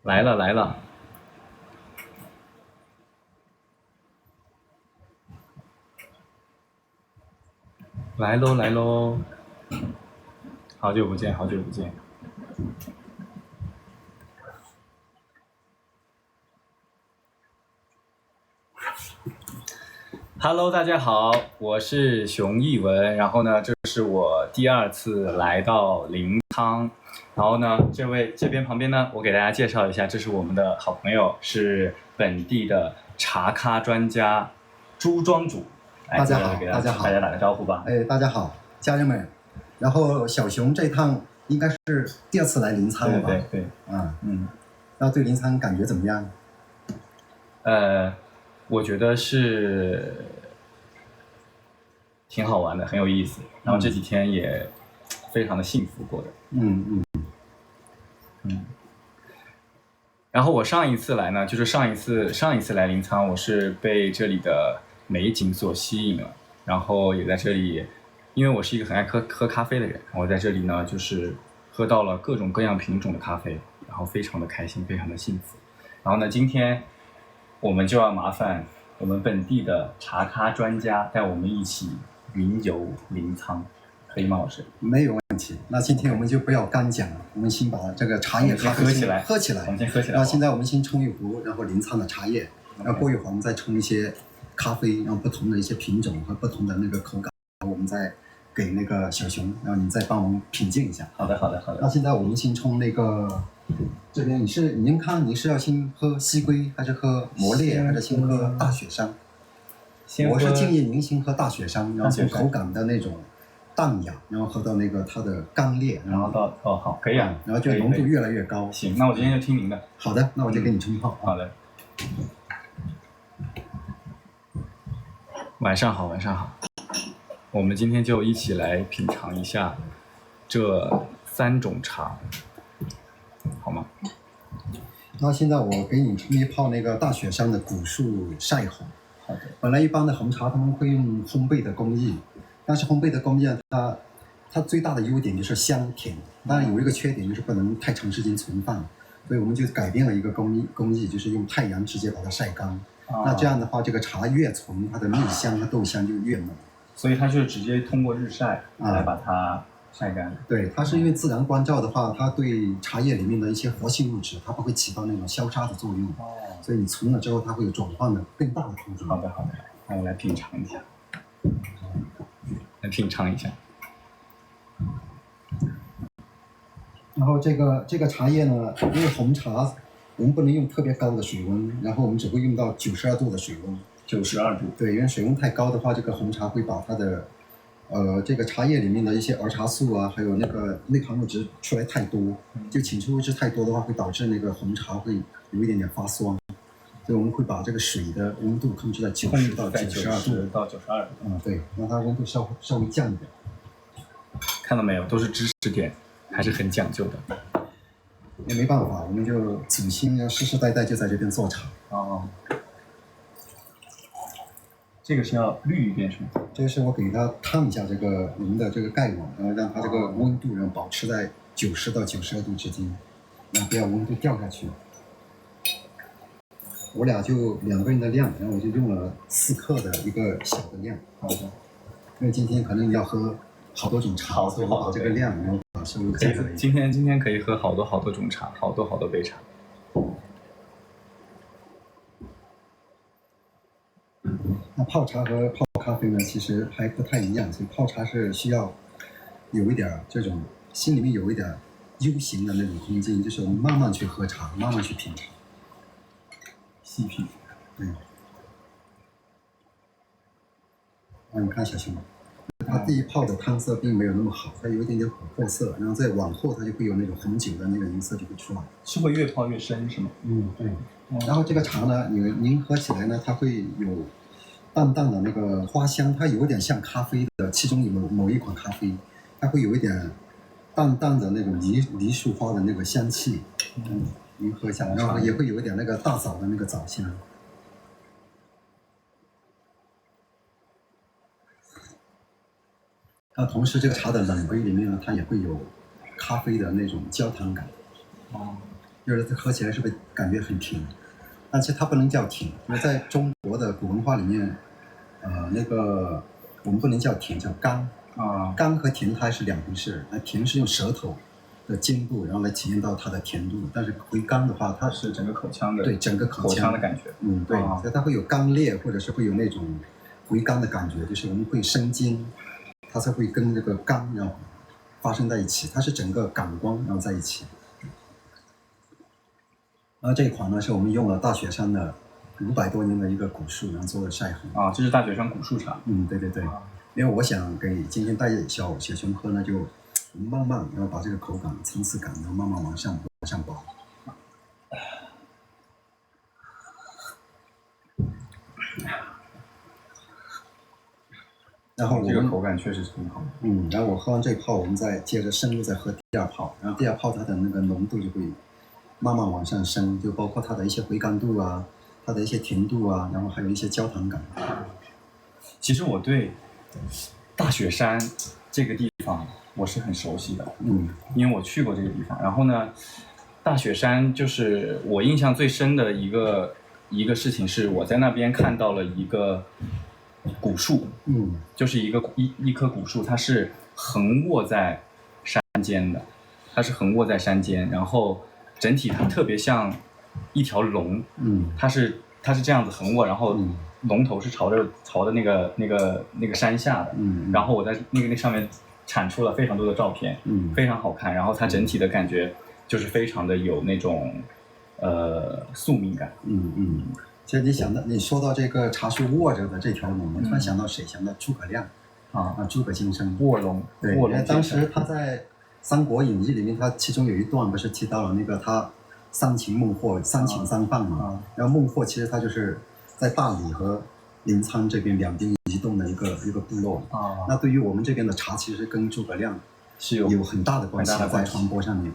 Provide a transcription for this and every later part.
来了来了，来喽来喽！好久不见，好久不见。Hello，大家好，我是熊艺文。然后呢，这是我第二次来到临沧。然后呢，这边旁边呢，我给大家介绍一下，这是我们的好朋友，是本地的茶咖专家朱庄主。大家好，大家好，大家打个招呼吧。大家好，家人们。然后小熊这一趟应该是第二次来临沧了吧？对，那对临沧感觉怎么样？我觉得是挺好玩的，很有意思。然后这几天也非常的幸福过的。然后我上一次来呢，就是上一次来临沧，我是被这里的美景所吸引了，然后也在这里，因为我是一个很爱喝咖啡的人，我在这里呢就是喝到了各种各样品种的咖啡，然后非常的开心，非常的幸福。然后呢，今天我们就要麻烦我们本地的茶咖专家带我们一起云游临沧，可以吗，老师？没有问题。那今天我们就不要干讲了，我们先把这个茶叶咖啡喝起来。我们先喝起来。然后现在我们先冲一壶，然后临沧的茶叶，然后过一会儿我们再冲一些咖啡，然后不同的一些品种和不同的那个口感，然后我们再给那个小熊，然后你再帮我们品鉴一下。好的。那现在我们先冲那个。这边您看你是要先喝西归，还是喝磨烈，还是先喝大雪山？我是建议您先喝大雪山，然后从口感的那种淡雅，然后喝到那个它的刚烈，然后到好，可以啊，然后就浓度越来越高。行，那我今天就听您的。好的，那我就给你冲泡。好的。晚上好。我们今天就一起来品尝一下这3种茶。好吗？那现在我给你冲一泡那个大雪山的古树晒红。好的。本来一般的红茶他们会用烘焙的工艺，但是烘焙的工艺它最大的优点就是香甜，当然有一个缺点就是不能太长时间存放，所以我们就改变了一个工艺，就是用太阳直接把它晒干。那这样的话，这个茶越存，它的蜜香和豆香就越浓。所以它就是直接通过日晒来把它晒干。对，它是因为自然光照的话，它对茶叶里面的一些活性物质，它不会起到那种消杀的作用。所以你存了之后，它会有转换的更大的空间。好的，那我来品尝一下。然后这个茶叶呢，因为红茶我们不能用特别高的水温，然后我们只会用到92度的水温。92度。对，因为水温太高的话，这个红茶会把它的这个茶叶里面的一些儿茶素啊，还有那个内含物质出来太多，就请出物质太多的话，会导致那个红茶会有一点点发酸。所以我们会把这个水的温度控制在90到92度。到92度。对，让它温度稍微降一点。看到没有，都是知识点，还是很讲究的。也没办法，我们就祖先要世世代代就在这边做茶。这个是要滤一遍是吗？这个是我给它烫一下这个我们的这个盖网，然后让它这个温度然后保持在90到92度之间，然后不要温度掉下去。我俩就2个人的量，然后我就用了4克的一个小的量。好的。因为今天可能你要喝好多种茶，所以我把这个量然后稍微降了。今天可以喝好多种茶，好多杯茶。那泡茶和泡咖啡呢，其实还不太一样。所以泡茶是需要有一点这种心里面有一点悠闲的那种空间，就是我们慢慢去喝茶，慢慢去品茶，细品。你看小熊，它第一泡的汤色并没有那么好，它有一点点琥珀色，然后再往后它就会有那种红酒的那个颜色就会出来。是会越泡越深是吗？对。然后这个茶呢，您喝起来呢，它会有淡淡的那个花香，它有点像咖啡的，其中有某一款咖啡，它会有一点淡淡的那种梨树花的那个香气。您喝一下，然后也会有一点那个大枣的那个枣香。那同时这个茶的冷杯里面呢，它也会有咖啡的那种焦糖感。就是它喝起来是不是感觉很甜？但是它不能叫甜，因为在中国的古文化里面，那个我们不能叫甜，叫甘。甘和甜它是两回事。那甜是用舌头的尖部，然后来体验到它的甜度。但是回甘的话，它是整个口腔的，对整个口腔的感觉。对，所以它会有刚烈，或者是会有那种回甘的感觉，就是我们会生津，它才会跟这个甘然后发生在一起，它是整个感官然后在一起。这一款呢是我们用了大雪山的500多年的一个古树，然后做的晒红。这是大雪山古树茶。对对对。因为我想给今天带小熊喝呢，就慢慢然后把这个口感层次感然后慢慢往上拔。然后这个口感确实是很好。然后我喝完这泡，我们再接着深入再喝第二泡，然后第二泡它的那个浓度就会慢慢往上升，就包括它的一些回甘度啊，它的一些甜度啊，然后还有一些焦糖感。其实我对大雪山这个地方我是很熟悉的，因为我去过这个地方。然后呢，大雪山就是我印象最深的一个事情是我在那边看到了一个古树，就是一棵古树，它是横卧在山间的，然后整体它特别像一条龙，它是这样子横卧，然后龙头是朝的那个山下的，然后我在那个上面产出了非常多的照片，非常好看，然后它整体的感觉就是非常的有那种宿命感。其实你说到这个茶树卧着的这条龙，我突然想到谁？想到诸葛亮诸葛先生卧龙。对，因为当时他在《三国演义》里面，他其中有一段不是提到了那个他三擒孟获，三擒三放嘛。然后孟获其实他就是在大理和临沧这边两边移动的一个部落。那对于我们这边的茶，其实跟诸葛亮是有很大的关系在传播上面。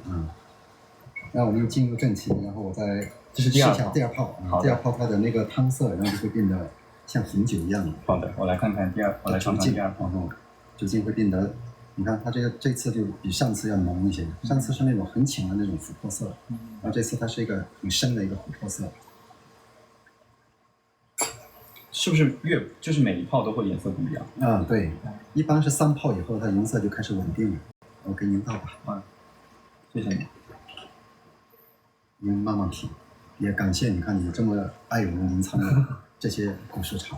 那我们进入正题，然后我再试下第二泡。第二泡它的那个汤色，然后就会变得像红酒一样。好的，我来尝尝第二泡。酒精会变得，你看它这次就比上次要浓一些。上次是那种很浅的那种琥珀色，然后这次它是一个很深的一个琥珀色。是不是就是每一泡都会颜色不一样？对，一般是3泡以后，它颜色就开始稳定了。我给您倒吧。谢谢你。您慢慢品，也感谢你看你这么爱我们临沧的这些古树茶。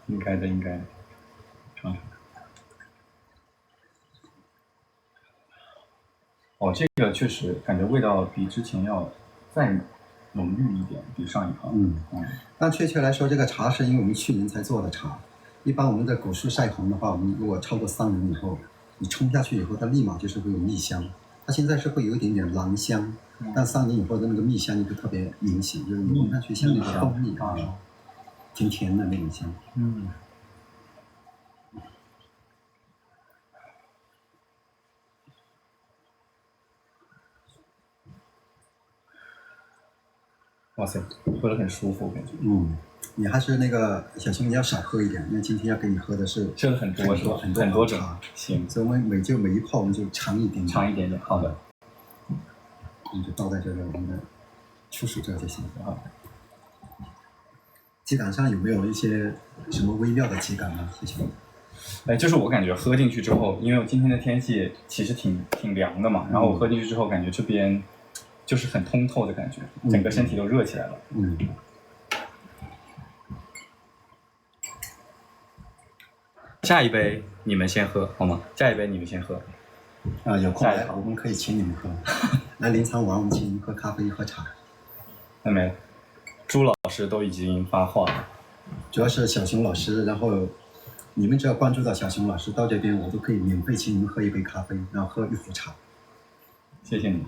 应该的，尝尝。这个确实感觉味道比之前要再浓郁一点，比上一泡。但确切来说，这个茶是因为我们去年才做的茶。一般我们的古树晒红的话，我们如果超过3年以后，你冲下去以后，它立马就是会有蜜香。它现在是会有一点点兰香，但3年以后的那个蜜香就特别明显，就是你闻上去像那个蜂蜜挺甜的那种香。哇塞，喝得很舒服，感觉。你还是那个小熊，你要少喝一点，因为今天要给你喝的是很多茶。行，所以我们每一泡我们就尝一点点。好的。你就倒在这个我们的出水这就行了。质感上有没有一些什么微妙的质感呢？谢谢。就是我感觉喝进去之后，因为今天的天气其实挺凉的嘛，然后我喝进去之后，感觉这边就是很通透的感觉，整个身体都热起来了。下一杯你们先喝好吗？有空来我们可以请你们喝。来临沧玩，我们请你们喝咖啡喝茶。那没，朱老师都已经发话了。主要是小熊老师，然后你们只要关注到小熊老师，到这边我都可以免费请你们喝一杯咖啡，然后喝1壶茶。谢谢你。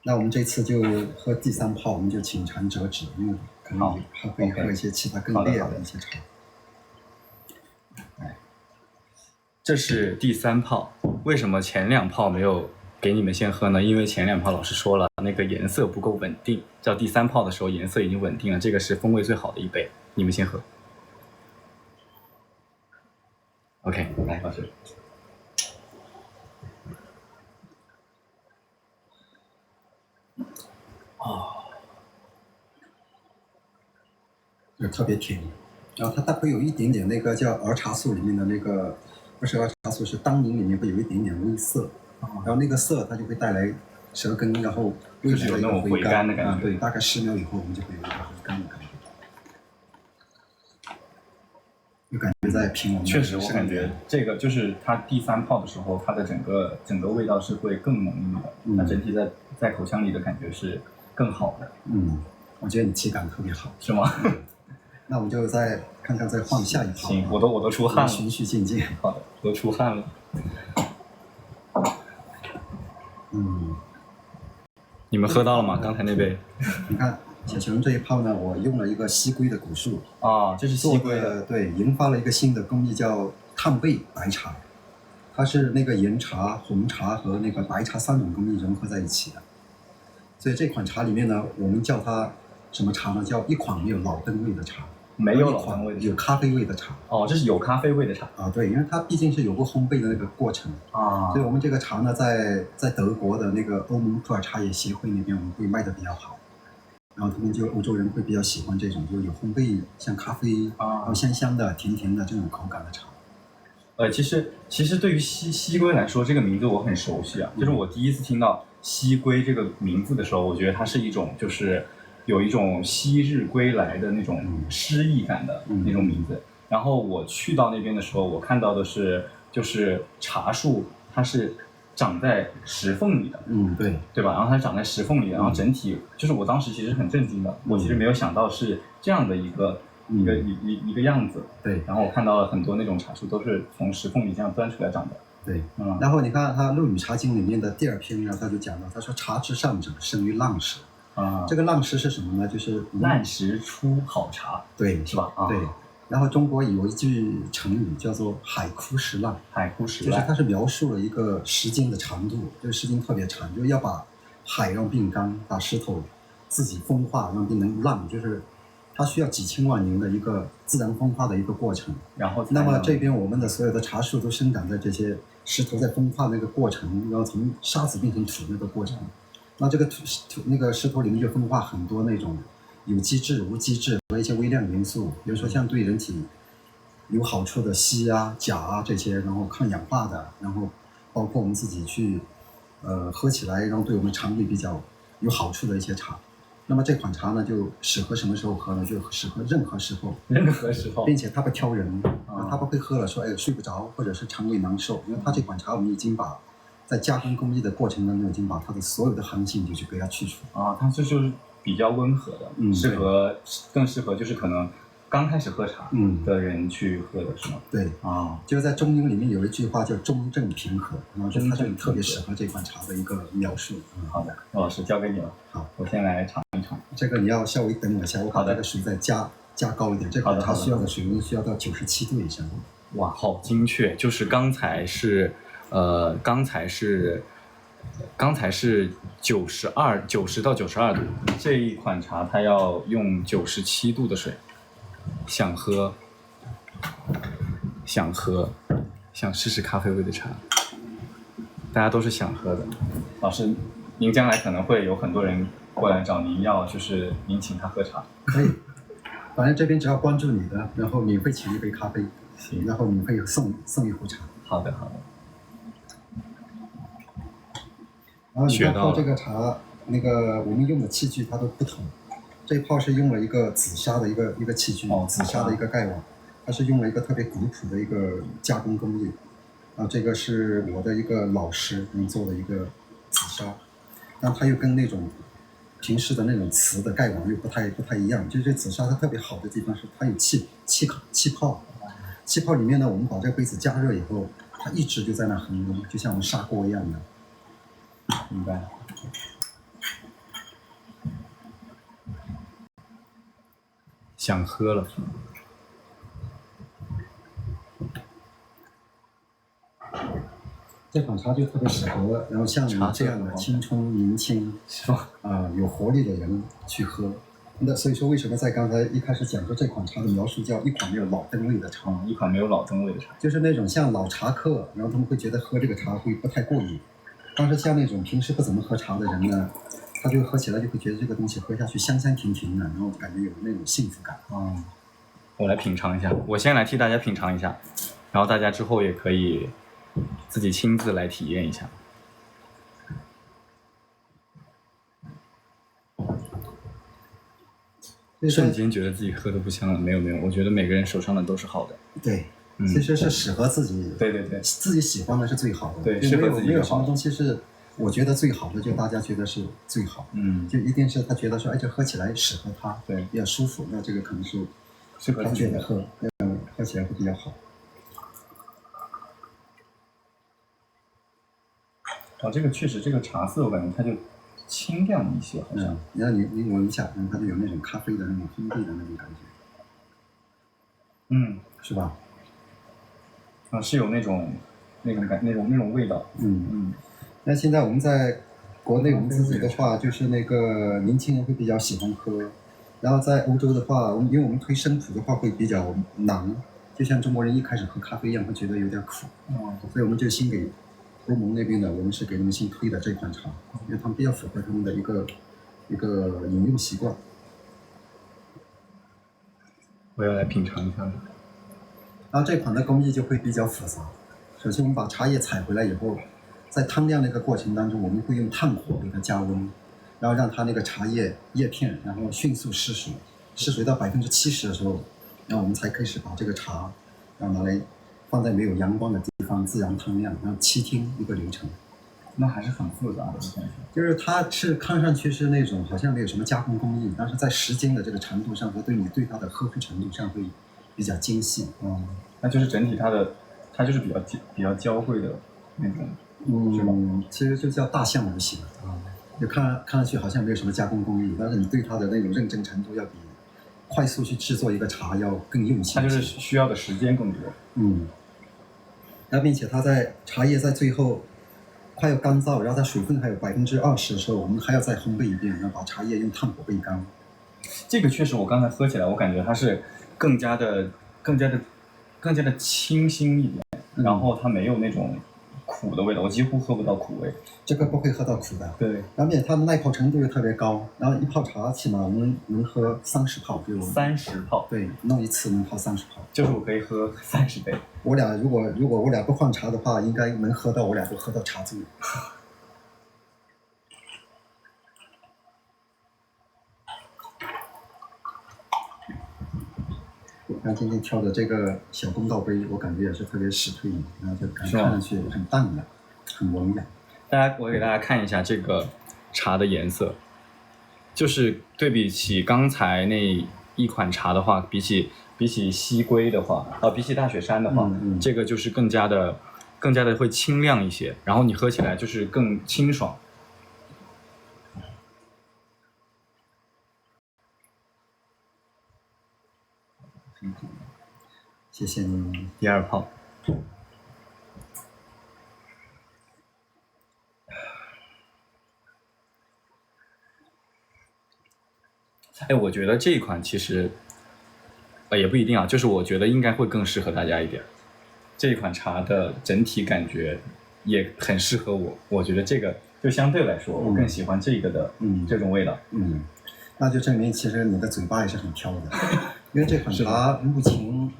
那我们这次就喝第3泡，我们就请长折纸，因为可能还会喝一些其他更烈的一些茶。这是第3泡，为什么前2泡没有给你们先喝呢？因为前2泡老师说了，那个颜色不够稳定，到第3泡的时候颜色已经稳定了，这个是风味最好的一杯，你们先喝。OK， 来，老师。就特别甜。然后它会有一点点那个叫儿茶素里面的那个，不是儿茶素，是当宁里面会有一点点微涩，然后那个涩它就会带来舌根，然后味就是有那种回甘的感觉。对，大概10秒以后我们就会有一个回甘的感觉。就感觉在品我们确实，我感觉这个就是它第3泡的时候，它的整个味道是会更浓郁的，它整体在口腔里的感觉是更好的。我觉得你体感特别好，是吗？那我们就再看看再换下一泡。行，我都出汗了，循序渐进。好的，都出汗了。你们喝到了吗？刚才那杯？你看。小熊这一泡呢，我用了一个西归的古树这是西归的，对，研发了一个新的工艺叫炭焙白茶，它是那个岩茶、红茶和那个白茶3种工艺融合在一起的。所以这款茶里面呢，我们叫它什么茶呢？叫一款没有老灯味的茶，没有老灯味的，有咖啡味的茶。这是有咖啡味的茶对，因为它毕竟是有过烘焙的那个过程所以我们这个茶呢，在德国的那个欧盟普洱茶叶协会那边，我们会卖的比较好。然后他们就欧洲人会比较喜欢这种，就有烘焙像咖啡然后香香的、甜甜的这种口感的茶。其实对于西归来说，这个名字我很熟悉啊。就是我第一次听到西归这个名字的时候，我觉得它是一种就是有一种昔日归来的那种诗意感的那种名字。然后我去到那边的时候，我看到的是就是茶树，它是长在石缝里的，对吧？然后它长在石缝里，然后整体就是我当时其实很震惊的，我其实没有想到是这样的一个样子，对。然后我看到了很多那种茶树都是从石缝里这样钻出来长的，对。然后你看它《陆羽茶经》里面的第2篇呢，他就讲到，他说茶之上者生于浪时，这个浪时是什么呢？就是烂时出好茶，对，是吧？对。然后中国有一句成语叫做海枯石烂，海枯石烂就是它是描述了一个时间的长度，这个时间特别长，就是要把海让变干，把石头自己风化让变成浪，就是它需要几千万年的一个自然风化的一个过程。然后那么这边我们的所有的茶树都生长在这些石头在风化那个过程，然后从沙子变成土那个过程，那这个那个石头里面就风化很多那种有机质、无机质和一些微量元素，比如说像对人体有好处的硒啊、钾啊这些，然后抗氧化的，然后包括我们自己去喝起来，然后对我们肠胃比较有好处的一些茶。那么这款茶呢，就适合什么时候喝呢？就适合任何时候，并且它不挑人它不会喝了说睡不着或者是肠胃难受，因为它这款茶我们已经把在加工工艺的过程当中已经把它的所有的寒性就去给它去除它就是比较温和的，更适合就是可能刚开始喝茶的人去喝的是吗？对就是在中英里面有一句话叫中正平和，然后它就特别适合这款茶的一个描述。好的，陆老师交给你了。好，我先来尝一尝。这个你要稍微等我一下，我把这个水再加高一点。这款茶需要的水温需要到97度以上。哇，好精确！就是刚才是90到92度，这一款茶它要用97度的水。想试试咖啡味的茶，大家都是想喝的。老师，您将来可能会有很多人过来找您要，就是您请他喝茶。可以，反正这边只要关注你的，然后免费请一杯咖啡，然后免费送一壶茶。好的。然后你看泡这个茶，那个我们用的器具它都不同。这一泡是用了一个紫砂的一个器具，紫砂的一个盖碗，它是用了一个特别古朴的一个加工工艺。这个是我的一个老师做的一个紫砂，但它又跟那种平时的那种瓷的盖碗又不太一样。就是这紫砂它特别好的地方是它有气泡，气泡里面呢，我们把这个杯子加热以后，它一直就在那恒温，就像我们砂锅一样的。明白。想喝了。这款茶就特别适合，然后像你这样的青春年轻是吧？有活力的人去喝。那所以说，为什么在刚才一开始讲说这款茶的描述叫一款没有老灯味的茶？一款没有老灯味的茶，就是那种像老茶客，然后他们会觉得喝这个茶会不太过瘾。但是像那种平时不怎么喝茶的人呢，他就喝起来就会觉得这个东西喝下去香香甜甜的，然后感觉有那种幸福感。我来品尝一下，我先来替大家品尝一下，然后大家之后也可以自己亲自来体验一下。瞬间觉得自己喝的不香了，没有，我觉得每个人手上的都是好的。对，其实是适合自己，对，自己喜欢的是最好的。对，适合自己没有什么东西是我觉得最好的，就大家觉得是最好。就一定是他觉得说，哎，这喝起来适合他，对，比较舒服，那这个可能是适合他觉得喝起来会比较好。这个确实，这个茶色我感觉它就清亮一些，好像。然后你闻一下，它就有那种咖啡的那种烘焙的那种感觉。是吧？是有那种味道。那现在我们在国内，我们自己的话，就是那个年轻人会比较喜欢喝，然后在欧洲的话，因为我们推生普的话会比较难，就像中国人一开始喝咖啡一样，会觉得有点苦。所以我们就先给欧盟那边的，我们是给他们新推的这款茶，因为他们比较符合他们的一个饮用习惯。我要来品尝一下。然后这款的工艺就会比较复杂。首先，我们把茶叶采回来以后，在汤酿那个过程当中，我们会用炭火给它加温，然后让它那个茶叶叶片，然后迅速失水，失水到70%的时候，然后我们才开始把这个茶，然后拿来放在没有阳光的地方自然汤酿，然后7天一个流程。那还是很复杂的，就是它是看上去是那种好像没有什么加工工艺，但是在时间的这个长度上和对它的呵护程度上会比较精细。那就是整体它就是比较娇贵的那种，是吧？其实就叫大象无形。就看上去好像没有什么加工工艺，但是你对它的那种认真程度要比快速去制作一个茶要更用心。它就是需要的时间更多。然后并且它在茶叶在最后快要干燥，然后它水分还有20%的时候，我们还要再烘焙一遍，然后把茶叶用炭火焙干。这个确实，我刚才喝起来，我感觉它是更加的清新一点，然后它没有那种苦的味道，我几乎喝不到苦味。这个不会喝到苦的。对。然后它的耐泡程度又特别高，然后一泡茶起码我们能喝30泡，就30泡。对，弄一次能泡30泡。就是我可以喝30杯。我俩如果我俩不换茶的话，应该能喝到我俩都喝到茶醉。像今天挑的这个小公道杯，我感觉也是特别实惠，然后就看上去很淡雅，很文雅。我给大家看一下这个茶的颜色，就是对比起刚才那一款茶的话，比起西归的话，比起大雪山的话，这个就是更加的会清亮一些，然后你喝起来就是更清爽。谢谢你。第2泡。我觉得这一款其实也不一定啊，就是我觉得应该会更适合大家一点。这一款茶的整体感觉也很适合我，我觉得这个就相对来说，我更喜欢这个的这种味道。那就证明其实你的嘴巴也是很挑的，因为这款茶目前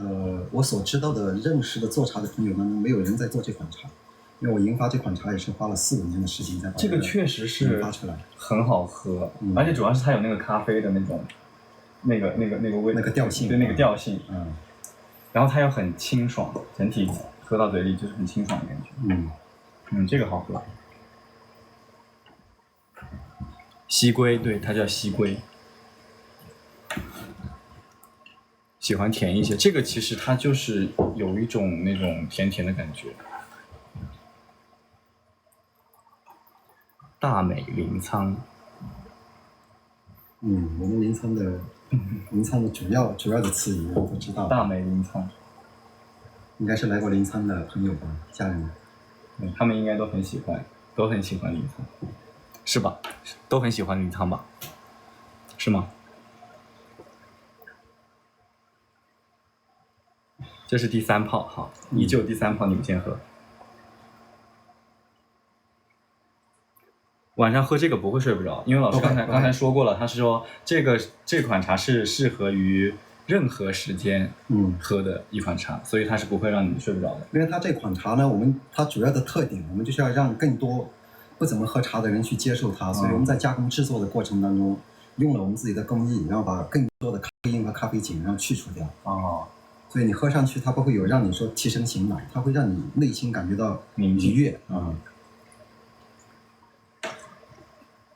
我所知道的认识的做茶的朋友们，没有人在做这款茶。因为我研发这款茶也是花了4、5年的时间才把这个确实是研发出来，很好喝，而且主要是它有那个咖啡的那种那个味，那个调性，对那个调性，然后它又很清爽，整体喝到嘴里就是很清爽的感觉。这个好喝。西归，对，它叫西归，喜欢甜一些。这个其实它就是有一种那种甜甜的感觉。大美临沧。我们临沧的主要的词语我都知道。大美临沧，应该是来过临沧的朋友吧，家人。他们应该都很喜欢临沧，是吧？都很喜欢临沧吧？是吗？这是第3泡，好，依旧第3泡，你们先喝。晚上喝这个不会睡不着，因为老师刚才说过了，他是说这款茶是适合于任何时间喝的一款茶，所以它是不会让你睡不着的。因为它这款茶呢，它主要的特点，我们就是要让更多不怎么喝茶的人去接受它，所以我们在加工制作的过程当中，用了我们自己的工艺，然后把更多的咖啡因和咖啡碱然后去除掉。所以你喝上去，它不会有让你说提神醒脑，它会让你内心感觉到愉悦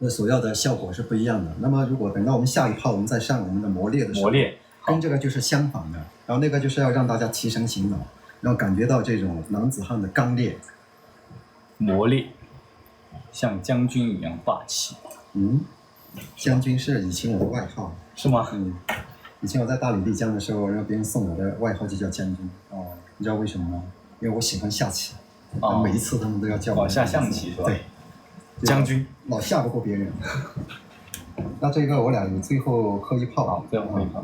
那所要的效果是不一样的。那么如果等到我们下一泡我们再上我们的磨炼的时候，跟这个就是相反的。然后那个就是要让大家提神醒脑，然后感觉到这种男子汉的刚烈。磨炼像将军一样霸气。将军是以前我的外号。是吗？以前我在大理丽江的时候，让别人送我的外号就叫将军。你知道为什么吗？因为我喜欢下棋。每一次他们都要叫我。下象棋是吧？对。将军老下不过别人。那这个我俩有最后喝一泡。最后喝一泡。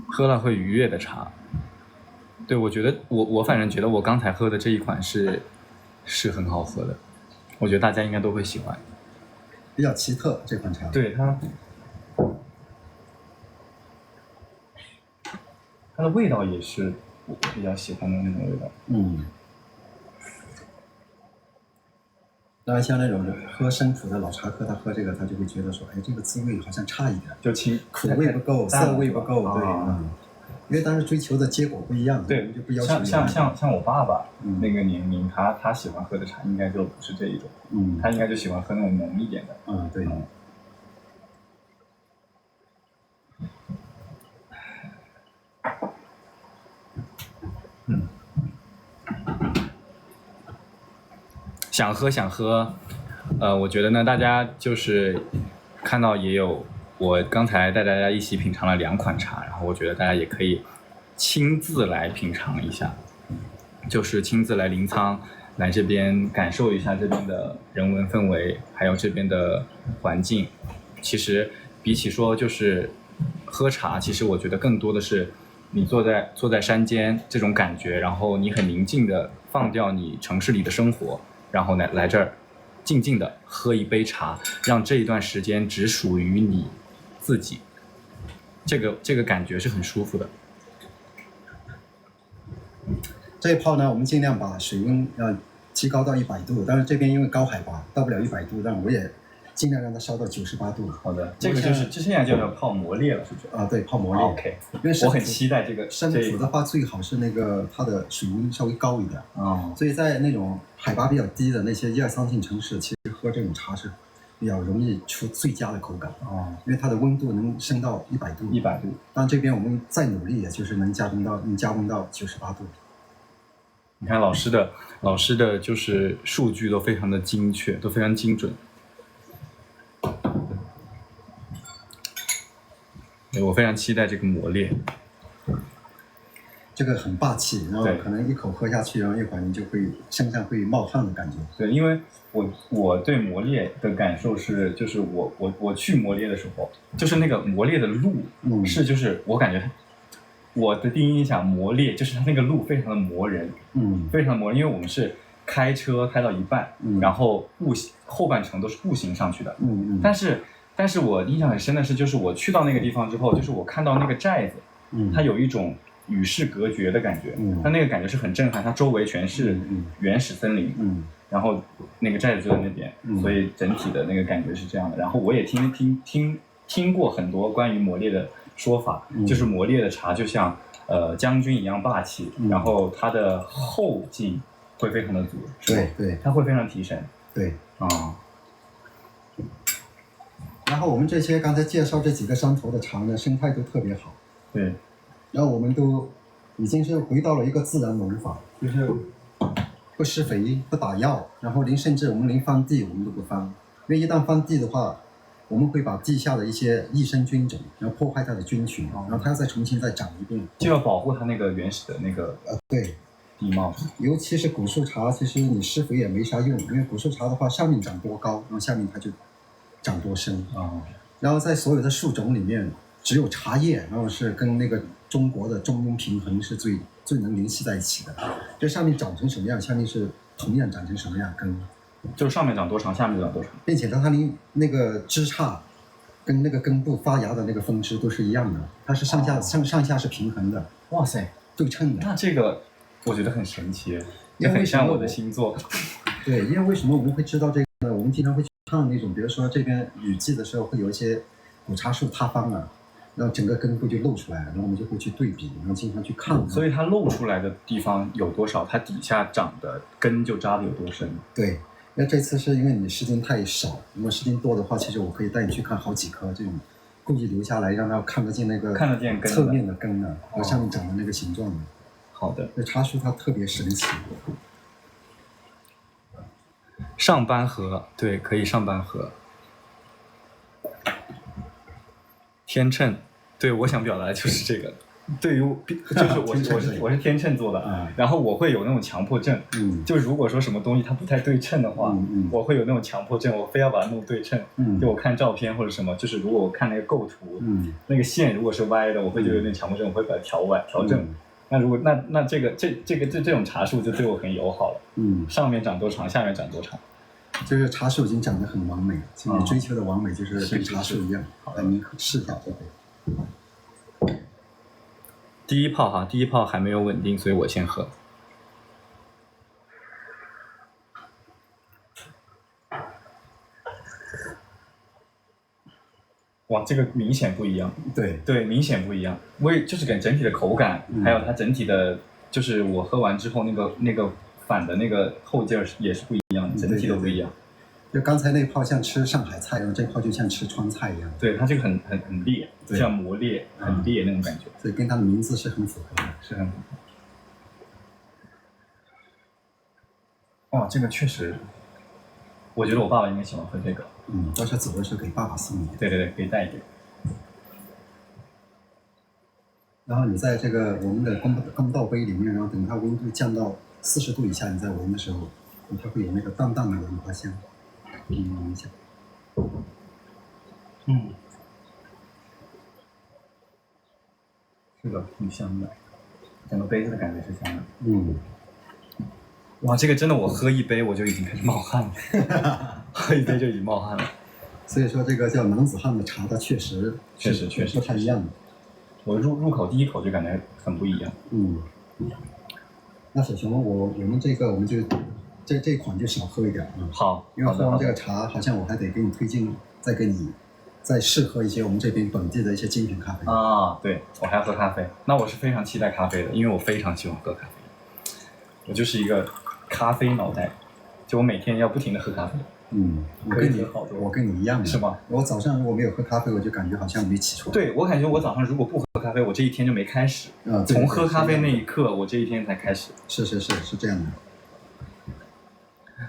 喝了会愉悦的茶。对，我觉得我反正觉得我刚才喝的这一款是很好喝的，我觉得大家应该都会喜欢。比较奇特这款茶。对它的味道也是我比较喜欢的那种味道。当然，像那种喝生普的老茶客，他喝这个，他就会觉得说，哎，这个滋味好像差一点，就苦味不够，涩味不够，对，因为当时追求的结果不一样，对，就不要求。像我爸爸那个年龄，他喜欢喝的茶应该就不是这一种，他应该就喜欢喝那种浓一点的。对。想喝，我觉得呢，大家就是看到也有，我刚才带大家一起品尝了2款茶，然后我觉得大家也可以亲自来品尝一下，就是亲自来临沧，来这边感受一下这边的人文氛围，还有这边的环境。其实比起说就是喝茶，其实我觉得更多的是你坐在山间这种感觉，然后你很宁静的放掉你城市里的生活，然后来这儿静静的喝一杯茶，让这一段时间只属于你自己，这个感觉是很舒服的。这一泡呢，我们尽量把水温提高到100度，但是这边因为高海拔到不了100度，但我也尽量让它烧到98度。好的，这个就是现在就要泡磨炼了，是不是？对，泡磨炼。OK， 因为我很期待这个。生普的话，最好是那个它的水温稍微高一点。所以在那种海拔比较低的那些1、2、3线城市，其实喝这种茶是比较容易出最佳的口感。因为它的温度能升到100度。100度。但这边我们再努力，也就是能加温到98度。你看老师的就是数据都非常的精确，都非常精准。我非常期待这个磨炼。这个很霸气，然后可能一口喝下去，然后一会儿你就会身上会冒汗的感觉。对，因为我对磨炼的感受是，就是我去磨炼的时候，就是那个磨炼的路是就是我感觉我的第一印象磨炼就是它那个路非常的磨人，非常磨人，因为我们是开车开到一半，然后后半程都是步行上去的，但是我印象很深的是，就是我去到那个地方之后，就是我看到那个寨子，它有一种与世隔绝的感觉，它那个感觉是很震撼，它周围全是原始森林，然后那个寨子就在那边，所以整体的那个感觉是这样的。然后我也听过很多关于磨炼的说法，就是磨炼的茶就像将军一样霸气，然后它的后劲会非常的足，对，它会非常提神，对然后我们这些刚才介绍这几个山头的茶呢，生态都特别好，对，然后我们都已经是回到了一个自然农法，就是不施肥、不打药，然后甚至我们连翻地我们都不翻，因为一旦翻地的话，我们会把地下的一些益生菌种，然后破坏它的菌群，然后它要再重新再长一遍，就要保护它那个原始的那个对地貌。尤其是古树茶，其实你施肥也没啥用，因为古树茶的话，上面长多高，然后下面它就长多深然后在所有的树种里面，只有茶叶，然后是跟那个中国的中庸平衡是最能联系在一起的。这上面长成什么样，下面是同样长成什么样根，就是上面长多长，下面长多长，并且它那个枝杈跟那个根部发芽的那个分支都是一样的，它是上下是平衡的，哇塞，对称的。那这个我觉得很神奇，也因为很像我的星座。对，因为为什么我们会知道这个呢？我们经常会去看那种，比如说这边雨季的时候会有一些古茶树塌方了，然后整个根部就露出来，然后我们就会去对比，然后经常去看。所以它露出来的地方有多少，它底下长的根就扎的有多深。对，那这次是因为你时间太少，如果时间多的话，其实我可以带你去看好几棵这种，故意留下来让它看得见那个侧面的根啊，和上面长的那个形状的。好的，这茶树它特别神奇。上班河，对，可以上班河。天秤，对，我想表达的就是这个。对于就是我是天秤座的，然后我会有那种强迫症，就如果说什么东西它不太对称的话，我会有那种强迫症，我非要把它弄对称。就我看照片或者什么，就是如果我看那个构图，那个线如果是歪的，我会就有点强迫症，我会把它调正。那如果那这种茶树就对我很友好了。上面长多长，下面长多长。就是茶树已经长得很完美，所以追求的完美就是跟茶树一样。你试一下就可以。第一泡还没有稳定，所以我先喝。哇，这个明显不一样。对，明显不一样。就是感整体的口感，还有它整体的，就是我喝完之后那个反的那个后劲儿也是不一样，整体都不一样。就刚才那泡像吃上海菜，然后这泡就像吃川菜一样。对，它这个很烈，像磨烈，很烈那种感觉。所以跟它的名字是很符合的，是很符合。哇，这个确实，我觉得我爸爸应该喜欢喝这个。到时候走的时候给爸爸送一点。对，可以带一点。然后你在这个我们的公道杯里面，然后等它温度降到40度以下，你在闻的时候，它会有那个淡淡的兰花香。闻一下。是的，挺香的，整个杯子的感觉是香的。哇，这个真的，我喝一杯我就已经开始冒汗了，喝一杯就已经冒汗了。所以说这个叫男子汉的茶，它确实不太一样的。我入口第一口就感觉很不一样。那小熊，我们就这款就少喝一点啊。好，因为喝完这个茶，好像我还得给你推荐，再试喝一些我们这边本地的一些精品咖啡啊。对，我还要喝咖啡。那我是非常期待咖啡的，因为我非常喜欢喝咖啡。我就是一个咖啡脑袋，就我每天要不停的喝咖啡。我跟你一样的。是吗？我早上如果没有喝咖啡，我就感觉好像没起床。对，我感觉我早上如果不喝咖啡，我这一天就没开始。从喝咖啡那一刻，我这一天才开始。是这样的。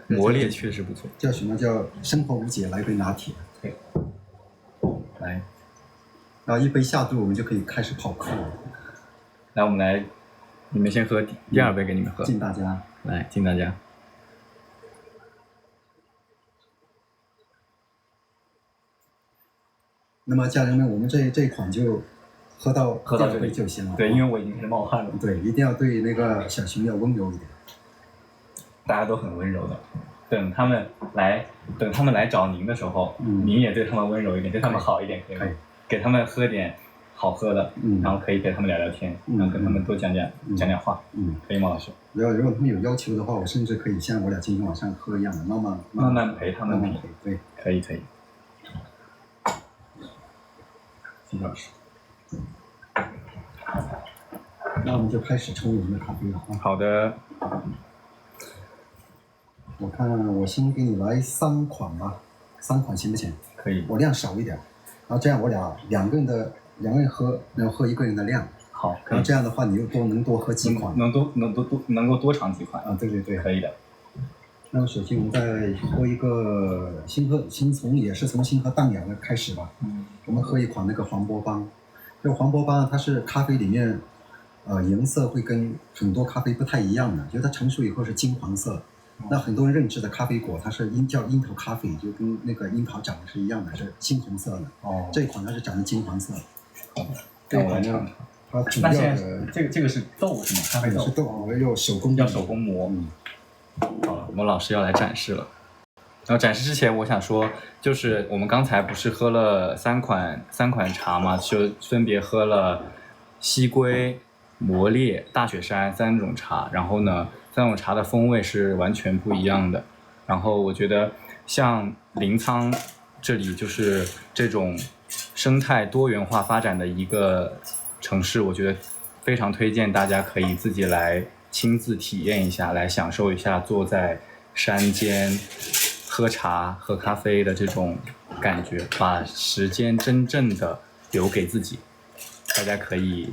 磨烈确实不错。叫什么叫生活无解来杯拿铁？对。来，然后一杯下肚，我们就可以开始跑课了。来，我们来，你们先喝第二杯给你们喝。敬大家。来，敬大家。那么家人们，我们这一款就喝到这里就行了。对，因为我已经开始冒汗了。对，一定要对那个小熊要温柔一点。大家都很温柔的，等他们来找您的时候，您也对他们温柔一点，对他们好一点，可以吗？给他们喝点好喝的，然后可以给他们聊聊天，然后跟他们多讲讲话，可以吗，老师？如果他们有要求的话，我甚至可以像我俩今天晚上喝一样的，慢慢陪他们品。对，可以。金老师，那我们就开始冲我们的咖啡了啊。好的。我看我先给你来3款吧，3款行不行？可以。我量少一点，然后这样我两个人喝，然后喝1个人的量。好。然后这样的话，你又能多喝几款。能够多尝几款啊？对，可以的。那么首先我们再喝一个也是从新喝淡雅的开始吧。我们喝一款那个黄波邦。这个黄波邦它是咖啡里面，颜色会跟很多咖啡不太一样的，就是它成熟以后是金黄色。那很多人认知的咖啡果，它是叫樱桃咖啡，就跟那个樱桃长得是一样的，是猩红色的。这一款它是长得金黄色。这一款呢，它主要那现的在这个是豆是吗？咖啡豆是豆，要手工要手工磨。好了，我们老师要来展示了。然后展示之前，我想说，就是我们刚才不是喝了三款茶嘛，就分别喝了西归、磨烈、大雪山3种茶。然后呢，3种茶的风味是完全不一样的。然后我觉得像临沧这里就是这种生态多元化发展的一个城市，我觉得非常推荐大家可以自己来亲自体验一下，来享受一下坐在山间喝茶喝咖啡的这种感觉，把时间真正的留给自己。大家可以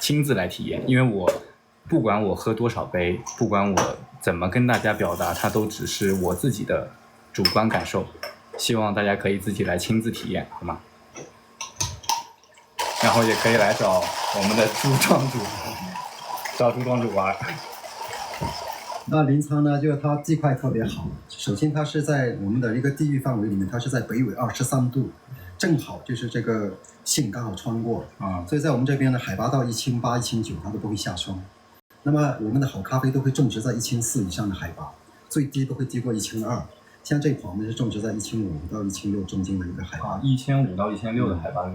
亲自来体验，因为我不管我喝多少杯，不管我怎么跟大家表达，它都只是我自己的主观感受，希望大家可以自己来亲自体验，好吗？然后也可以来找我们的朱庄主，找朱庄主玩。那临沧呢，就是它地块特别好。首先，它是在我们的一个地域范围里面，它是在北纬23度，正好就是这个线刚好穿过啊，所以在我们这边的海拔到1800、1900，它都不会下霜。那么我们的好咖啡都会种植在1400以上的海拔，最低都会低过1200。像这款我们是种植在1500到1600中间的一个海拔。1500到1600的海拔。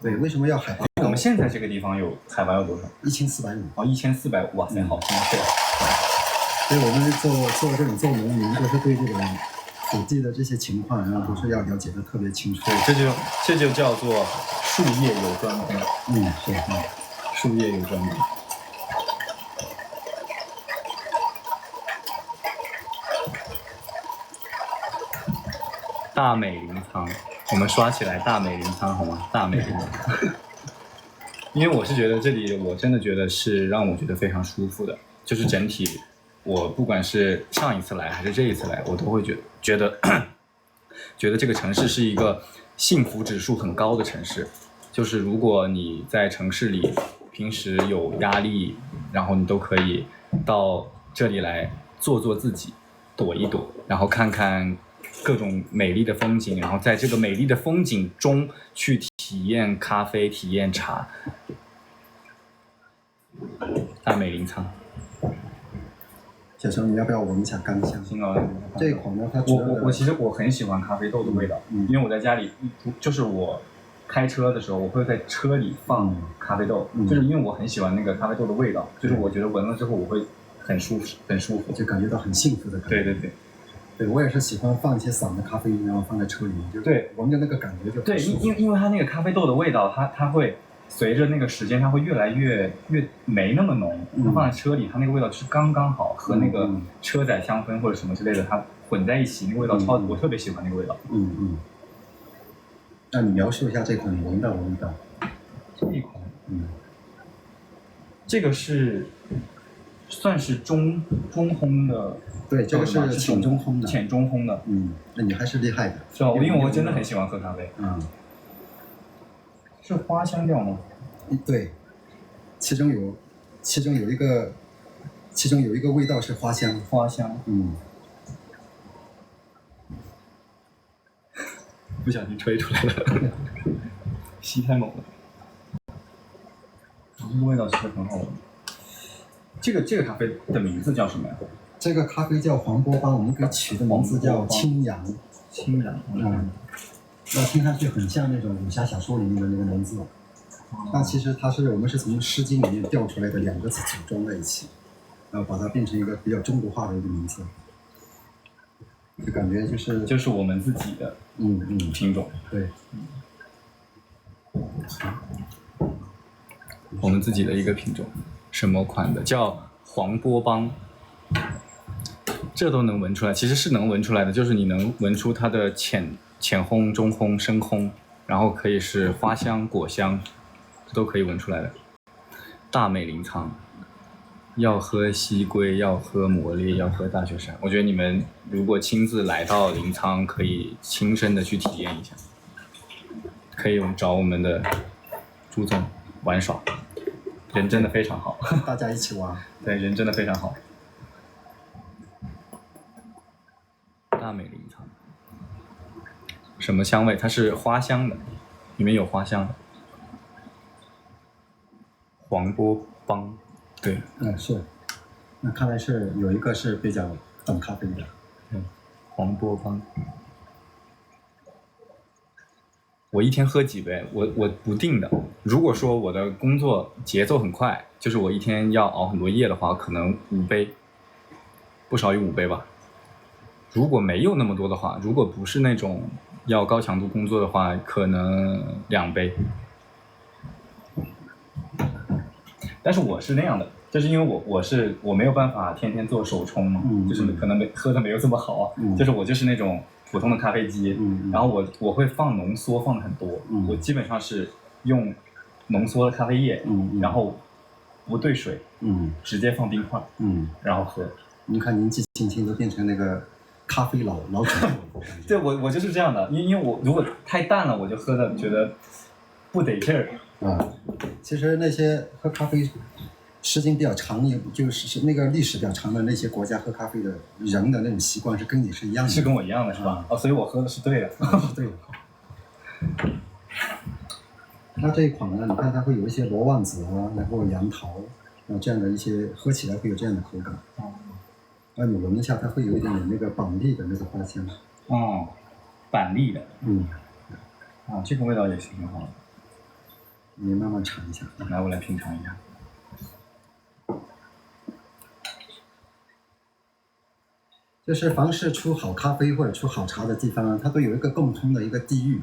对，为什么要海拔？我们现在这个地方海拔有多少？1450。哦，1450，哇塞，好精确。所以我们做农民都是对这种土地的这些情况，然后都是要了解的特别清楚。对，这就叫做术业有专攻。是，术业有专攻。大美临沧，我们刷起来大美临沧好吗？大美临沧。因为我是觉得这里，我真的觉得是让我觉得非常舒服的，就是整体。我不管是上一次来还是这一次来，我都会觉得这个城市是一个幸福指数很高的城市。就是如果你在城市里平时有压力，然后你都可以到这里来做自己，躲一躲，然后看看各种美丽的风景，然后在这个美丽的风景中去体验咖啡，体验茶。大美临沧。小熊，你要不要闻一下干香？行啊，这一款呢，它我其实我很喜欢咖啡豆的味道，因为我在家里，就是我开车的时候，我会在车里放咖啡豆，就是因为我很喜欢那个咖啡豆的味道，就是我觉得闻了之后我会很舒服，就感觉到很幸福的感觉。对，我也是喜欢放一些散的咖啡因，然后放在车里面，就闻着那个感觉就对，因为它那个咖啡豆的味道，它会。随着那个时间，它会越来越没那么浓。它放在车里，它那个味道就是刚刚好，和那个车载香氛或者什么之类的，它混在一起，那个味道我特别喜欢那个味道。那你描述一下这款你闻到的味道。这一款，这个是算是中烘的。对，这个是浅中烘的。浅中烘的。那你还是厉害的。是吧？因为我真的很喜欢喝咖啡。是花香调吗？对，其中有一个味道是花香。不小心吹出来了，吸太猛了。这个味道其实很好闻。这个咖啡的名字叫什么呀？这个咖啡叫黄波邦，我们给取的名字叫青阳。那听上去很像那种武侠小说里面的那个名字，但其实我们是从《诗经》里面调出来的2个字组装在一起，然后把它变成一个比较中国化的一个名字，就感觉就是我们自己的品种。对，我们自己的一个品种，什么款的？叫黄波邦。这都能闻出来，其实是能闻出来的，就是你能闻出它的浅烘、中烘、深烘，然后可以是花香、果香，这都可以闻出来的。大美临沧，要喝西归，要喝磨烈，要喝大雪山。我觉得你们如果亲自来到临沧，可以亲身的去体验一下，可以找我们的朱总玩耍，人真的非常好，大家一起玩。对，人真的非常好。大美临沧，什么香味？它是花香的，里面有花香的。黄波帮，对，是，那看来是有一个是比较懂咖啡的。黄波帮。我一天喝几杯？我不定的。如果说我的工作节奏很快，就是我一天要熬很多夜的话，可能5杯，不少于5杯吧。如果没有那么多的话，如果不是那种要高强度工作的话，可能2杯。但是我是那样的，就是因为我没有办法天天做手冲嘛，就是可能喝的没有这么好，就是我就是那种普通的咖啡机，然后我会放浓缩放的很多，我基本上是用浓缩的咖啡液，然后不兑水，直接放冰块，然后喝。您看年纪轻轻都变成那个咖啡老主播。对，我就是这样的，因为我如果太淡了，我就喝的觉得不得劲儿。其实那些喝咖啡时间比较长，就是那个历史比较长的那些国家喝咖啡的人的那种习惯是跟你是一样的。是跟我一样的是吧？所以我喝的是对的。是对的。那这一款呢，你看它会有一些罗望子啊，然后杨桃，这样的一些喝起来会有这样的口感。你闻一下，它会有一点点那个板栗的那个花香。板栗的。这个味道也是挺好的。你慢慢尝一下。来，我来品尝一下。就是凡是出好咖啡或者出好茶的地方，它都有一个共通的一个地域，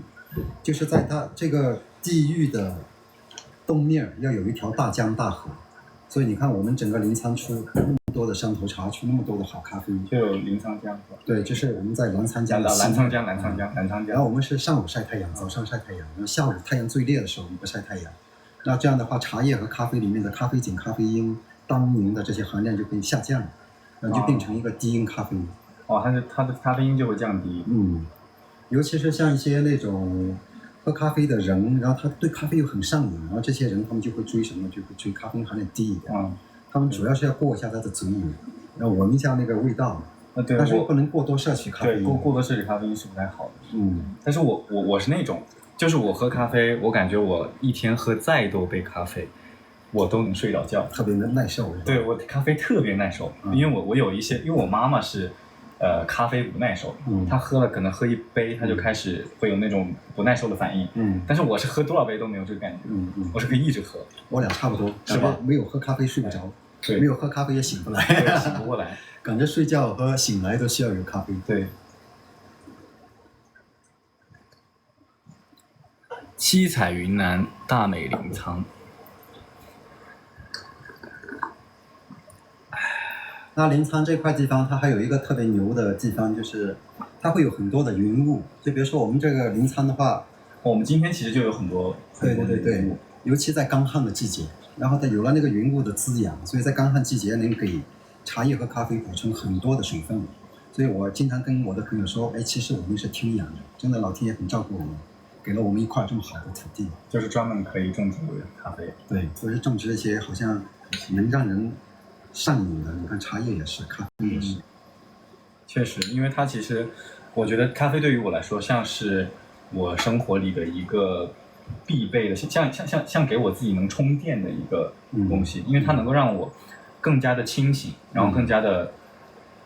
就是在它这个地域的东面要有一条大江大河。所以你看，我们整个临沧出那么多的山头茶，出那么多的好咖啡，就有临沧江。对，就是我们在澜沧江。澜沧江。然后我们是上午晒太阳，早上晒太阳，然后下午太阳最烈的时候我们不晒太阳。那这样的话，茶叶和咖啡里面的咖啡碱、咖啡因、单宁的这些含量就可以下降，然后就变成一个低因咖啡。它的咖啡因就会降低。尤其是像一些那种喝咖啡的人，然后他对咖啡又很上瘾，然后这些人他们就会追什么？就会追咖啡因含量低一点。他们主要是要过一下他的嘴瘾，然后闻一下那个味道。对，但是不能过多摄取咖啡因。对，过多摄取咖啡因是不太好的。但是我是那种，就是我喝咖啡，我感觉我一天喝再多杯咖啡，我都能睡着觉，特别耐受。对，我咖啡特别耐受，因为我有一些，因为我妈妈是咖啡不耐受，她可能喝1杯，她就开始会有那种不耐受的反应。但是我是喝多少杯都没有这个感觉。我是可以一直喝。我俩差不多，是吧？没有喝咖啡睡不着，没有喝咖啡也醒不来，醒不过来。感觉睡觉和醒来都需要有咖啡。对。七彩云南大美临沧。那临沧这块地方，它还有一个特别牛的地方，就是它会有很多的云雾。就比如说我们这个临沧的话，我们今天其实就有很多对，尤其在干旱的季节，然后它有了那个云雾的滋养，所以在干旱季节能给茶叶和咖啡补充很多的水分。所以我经常跟我的朋友说，其实我们是听养的，真的老天爷很照顾我们，给了我们一块这么好的土地，就是专门可以种植咖啡。对，所以种植一些好像能让人上瘾的，你看茶叶也是，咖啡也是。确实，因为它其实，我觉得咖啡对于我来说，像是我生活里的一个必备的，像给我自己能充电的一个东西，因为它能够让我更加的清醒，然后更加的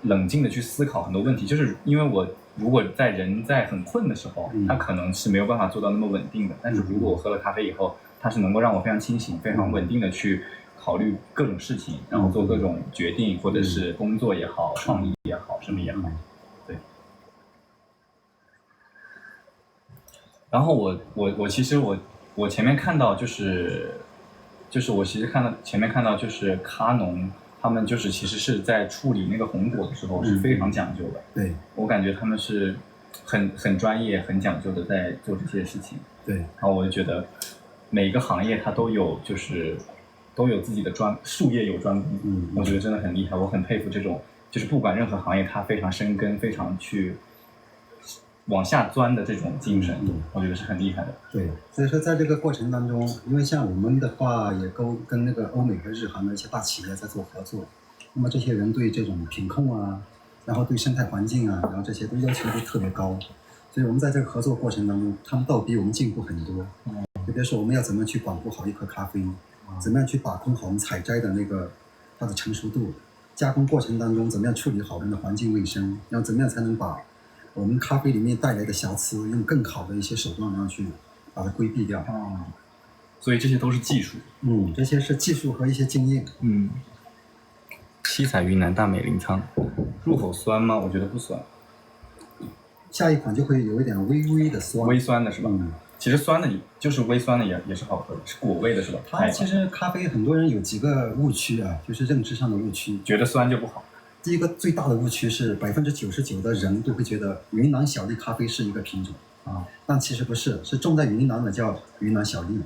冷静的去思考很多问题。就是因为我如果人在很困的时候，它可能是没有办法做到那么稳定的，但是如果我喝了咖啡以后，它是能够让我非常清醒、非常稳定的去考虑各种事情，然后做各种决定，或者是工作也好、创意也好、什么也好。对。然后我其实我前面看到就是我其实前面看到就是咖农他们就是其实是在处理那个红果的时候是非常讲究的。对，我感觉他们是很专业、很讲究的在做这些事情。对，然后我就觉得每个行业它都有自己的术业有专攻。我觉得真的很厉害，我很佩服这种就是不管任何行业它非常深耕、非常去往下钻的这种精神，我觉得是很厉害的。对，所以说在这个过程当中，因为像我们的话也跟那个欧美和日韩的一些大企业在做合作，那么这些人对这种品控啊，然后对生态环境啊，然后这些都要求都特别高，所以我们在这个合作过程当中，他们倒比我们进步很多。就比如说我们要怎么去保护好一颗咖啡，怎么样去把控好我们采摘的那个它的成熟度，加工过程当中怎么样处理好我们的环境卫生，然后怎么样才能把我们咖啡里面带来的瑕疵用更好的一些手段然后去把它规避掉。所以这些都是技术。这些是技术和一些经验。七彩云南大美临沧，入口酸吗？我觉得不酸。下一款就会有一点微微的酸，微酸的是吧？其实酸的就是微酸的也是好喝的，是果味的是吧？它其实咖啡很多人有几个误区啊，就是认知上的误区，觉得酸就不好。第一个最大的误区是99%的人都会觉得云南小粒咖啡是一个品种但其实不是，是种在云南的叫云南小粒。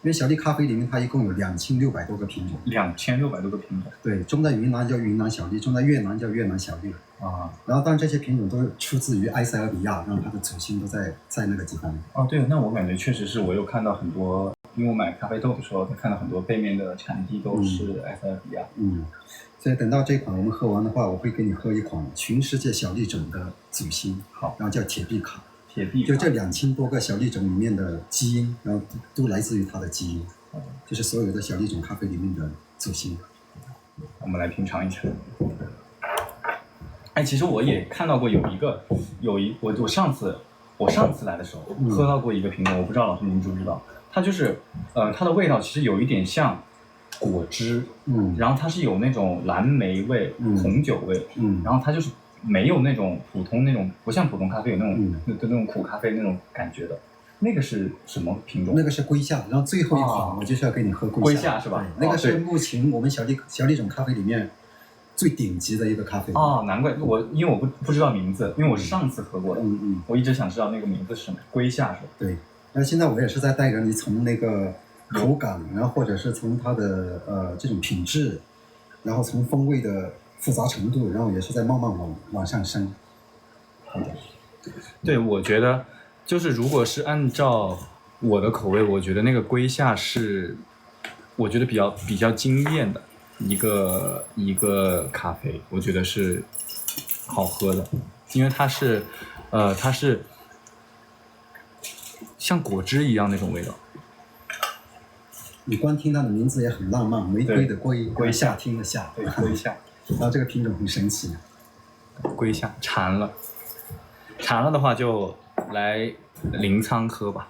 因为小粒咖啡里面它一共有2600多个品种，2600多个品种。对，种在云南叫云南小粒，种在越南叫越南小粒然后当然这些品种都出自于埃塞俄比亚，然后它的祖先都在那个地方。对，那我感觉确实是我有看到很多，因为我买咖啡豆的时候，看到很多背面的产地都是埃塞俄比亚。所以等到这款我们喝完的话，我会给你喝一款全世界小粒种的祖先，好，然后叫铁壁卡。就这2000多个小粒种里面的基因，然后都来自于它的基因，就是所有的小粒种咖啡里面的祖先。我们来品尝一下。其实我也看到过我上次来的时候喝到过一个品种，我不知道老师您知不知道，它就是它的味道其实有一点像果汁，然后它是有那种蓝莓味、红酒味，然后它就是没有那种普通那种，不像普通咖啡有那种那种苦咖啡那种感觉的。那个是什么品种？那个是龟夏，然后最后一款我就是要给你喝龟夏是吧？那个是目前我们小粒种咖啡里面最顶级的一个咖啡。难怪因为我不知道名字，因为我是上次喝过的。我一直想知道那个名字是什么，龟夏是吧？对，那现在我也是在带着你从那个口感，然后或者是从它的这种品质，然后从风味的复杂程度，然后也是在慢慢往上升。对，我觉得就是如果是按照我的口味，我觉得那个龟夏是我觉得比较惊艳的一个咖啡，我觉得是好喝的，因为它是像果汁一样那种味道。你光听它的名字也很浪漫，玫瑰的瑰，夏天的夏，对，龟夏。然后这个品种很神奇，龟夏馋了的话就来临沧喝吧。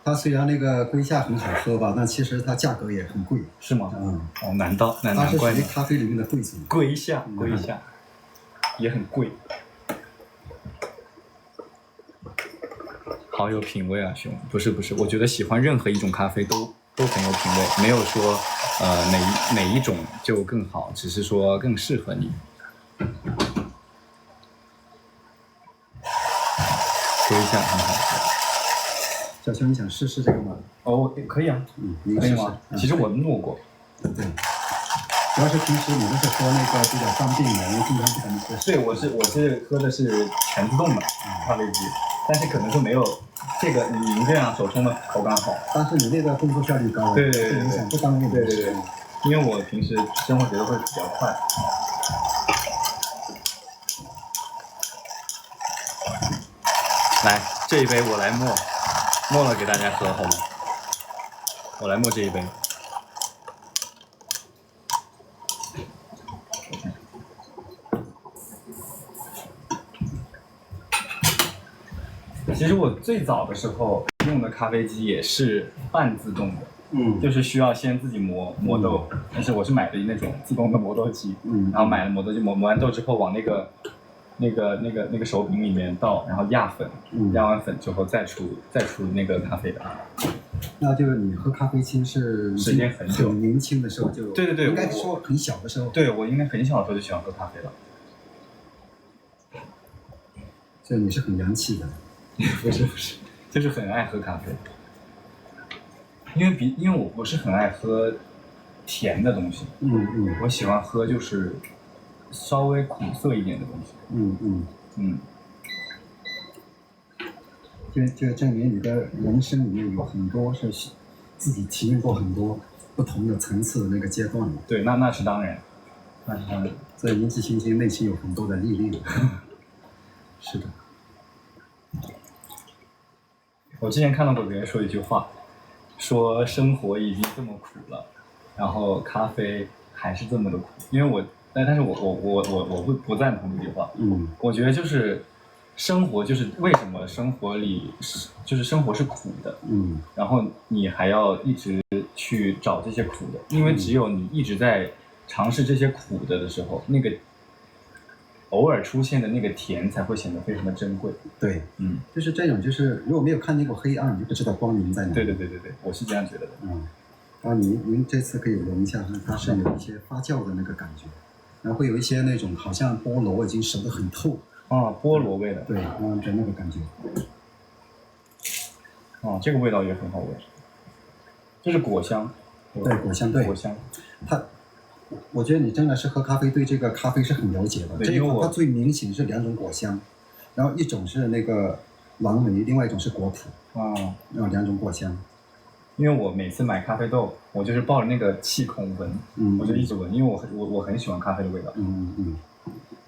它虽然那个龟夏很好喝吧，但其实它价格也很贵。是吗？难怪它是属于咖啡里面的贵族。龟夏也很贵。好有品味啊，兄！不是，我觉得喜欢任何一种咖啡都很有品味，没有说哪一种就更好，只是说更适合你。龟夏很好喝。小熊，你想试试这个吗？可以啊。可以吗？其实我弄过。对。主要是平时你都是喝那个比较方便的，因为经常不怎么喝。对，我是喝的是全自动的咖啡机，但是可能就没有这个您这样手冲的口感好。但是你那个工作效率高，对，影响不方便。对，因为我平时生活节奏会比较快。来，这一杯我来磨了给大家喝好吗？我来磨这一杯。其实我最早的时候用的咖啡机也是半自动的，就是需要先自己磨豆，但是我是买的那种自动的磨豆机，然后买了磨豆机，磨完豆之后往那个手柄里面倒，然后压粉，压完粉之后再出那个咖啡的。那就是你喝咖啡机是时间很久，很年轻的时候就对，应该说很小的时候。对，我应该很小的时候就喜欢喝咖啡了。所以你是很洋气的。不是，就是很爱喝咖啡。因为我不是很爱喝甜的东西，我喜欢喝就是稍微苦涩一点的东西。就证明你的人生里面有很多是自己体验过很多不同的层次的那个阶段。对，那是当然，所以年纪轻轻内心有很多的历练。是的。我之前看到过别人说一句话，说生活已经这么苦了，然后咖啡还是这么的苦。因为但是我不赞同这句话。我觉得就是生活就是为什么生活里就是生活是苦的，然后你还要一直去找这些苦的，因为只有你一直在尝试这些苦的时候，那个偶尔出现的那个甜才会显得非常的珍贵。对，就是这种，就是如果没有看见过黑暗，你就不知道光明在哪里。对，我是这样觉得的。然后您这次可以闻一下，它是有一些发酵的那个感觉，然后会有一些那种好像菠萝已经熟得很透。菠萝味的。对，的那个感觉。这个味道也很好闻，就是果香。对，果香，对。果香。我觉得你真的是喝咖啡，对这个咖啡是很了解的。这一款它最明显是2种果香，然后一种是那个蓝莓，另外一种是果脯。2种果香。因为我每次买咖啡豆，我就是抱着那个气孔闻，我就一直闻，因为我很喜欢咖啡的味道。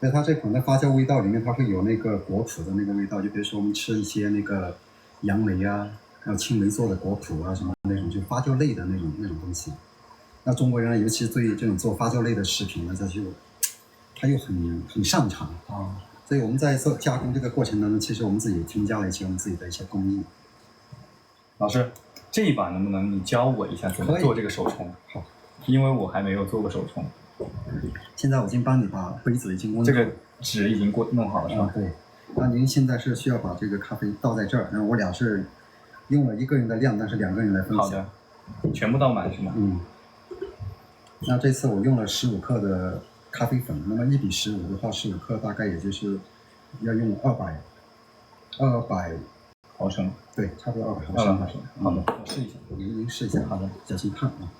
在它这款的发酵味道里面，它会有那个果脯的那个味道，就比如说我们吃一些那个杨梅啊，还有青梅做的果脯啊什么那种，就发酵类的那种东西。那中国人尤其对这种做发酵类的食品呢，他又很擅长所以我们在做加工这个过程当中，其实我们自己添加了一些我们自己的一些工艺。老师，这一把能不能你教我一下怎么做这个手冲？好，因为我还没有做过手冲。现在我已经帮你把杯子已经温好，这个纸已经弄好了是吧？对。那您现在是需要把这个咖啡倒在这儿，然后我俩是用了1个人的量，但是2个人来分享。好的，全部倒满是吗？那这次我用了15克的咖啡粉，那么1比15的话，15克大概也就是要用200毫升。对，差不多200毫升。好的，我试一下。您试一下，好的，小心烫啊。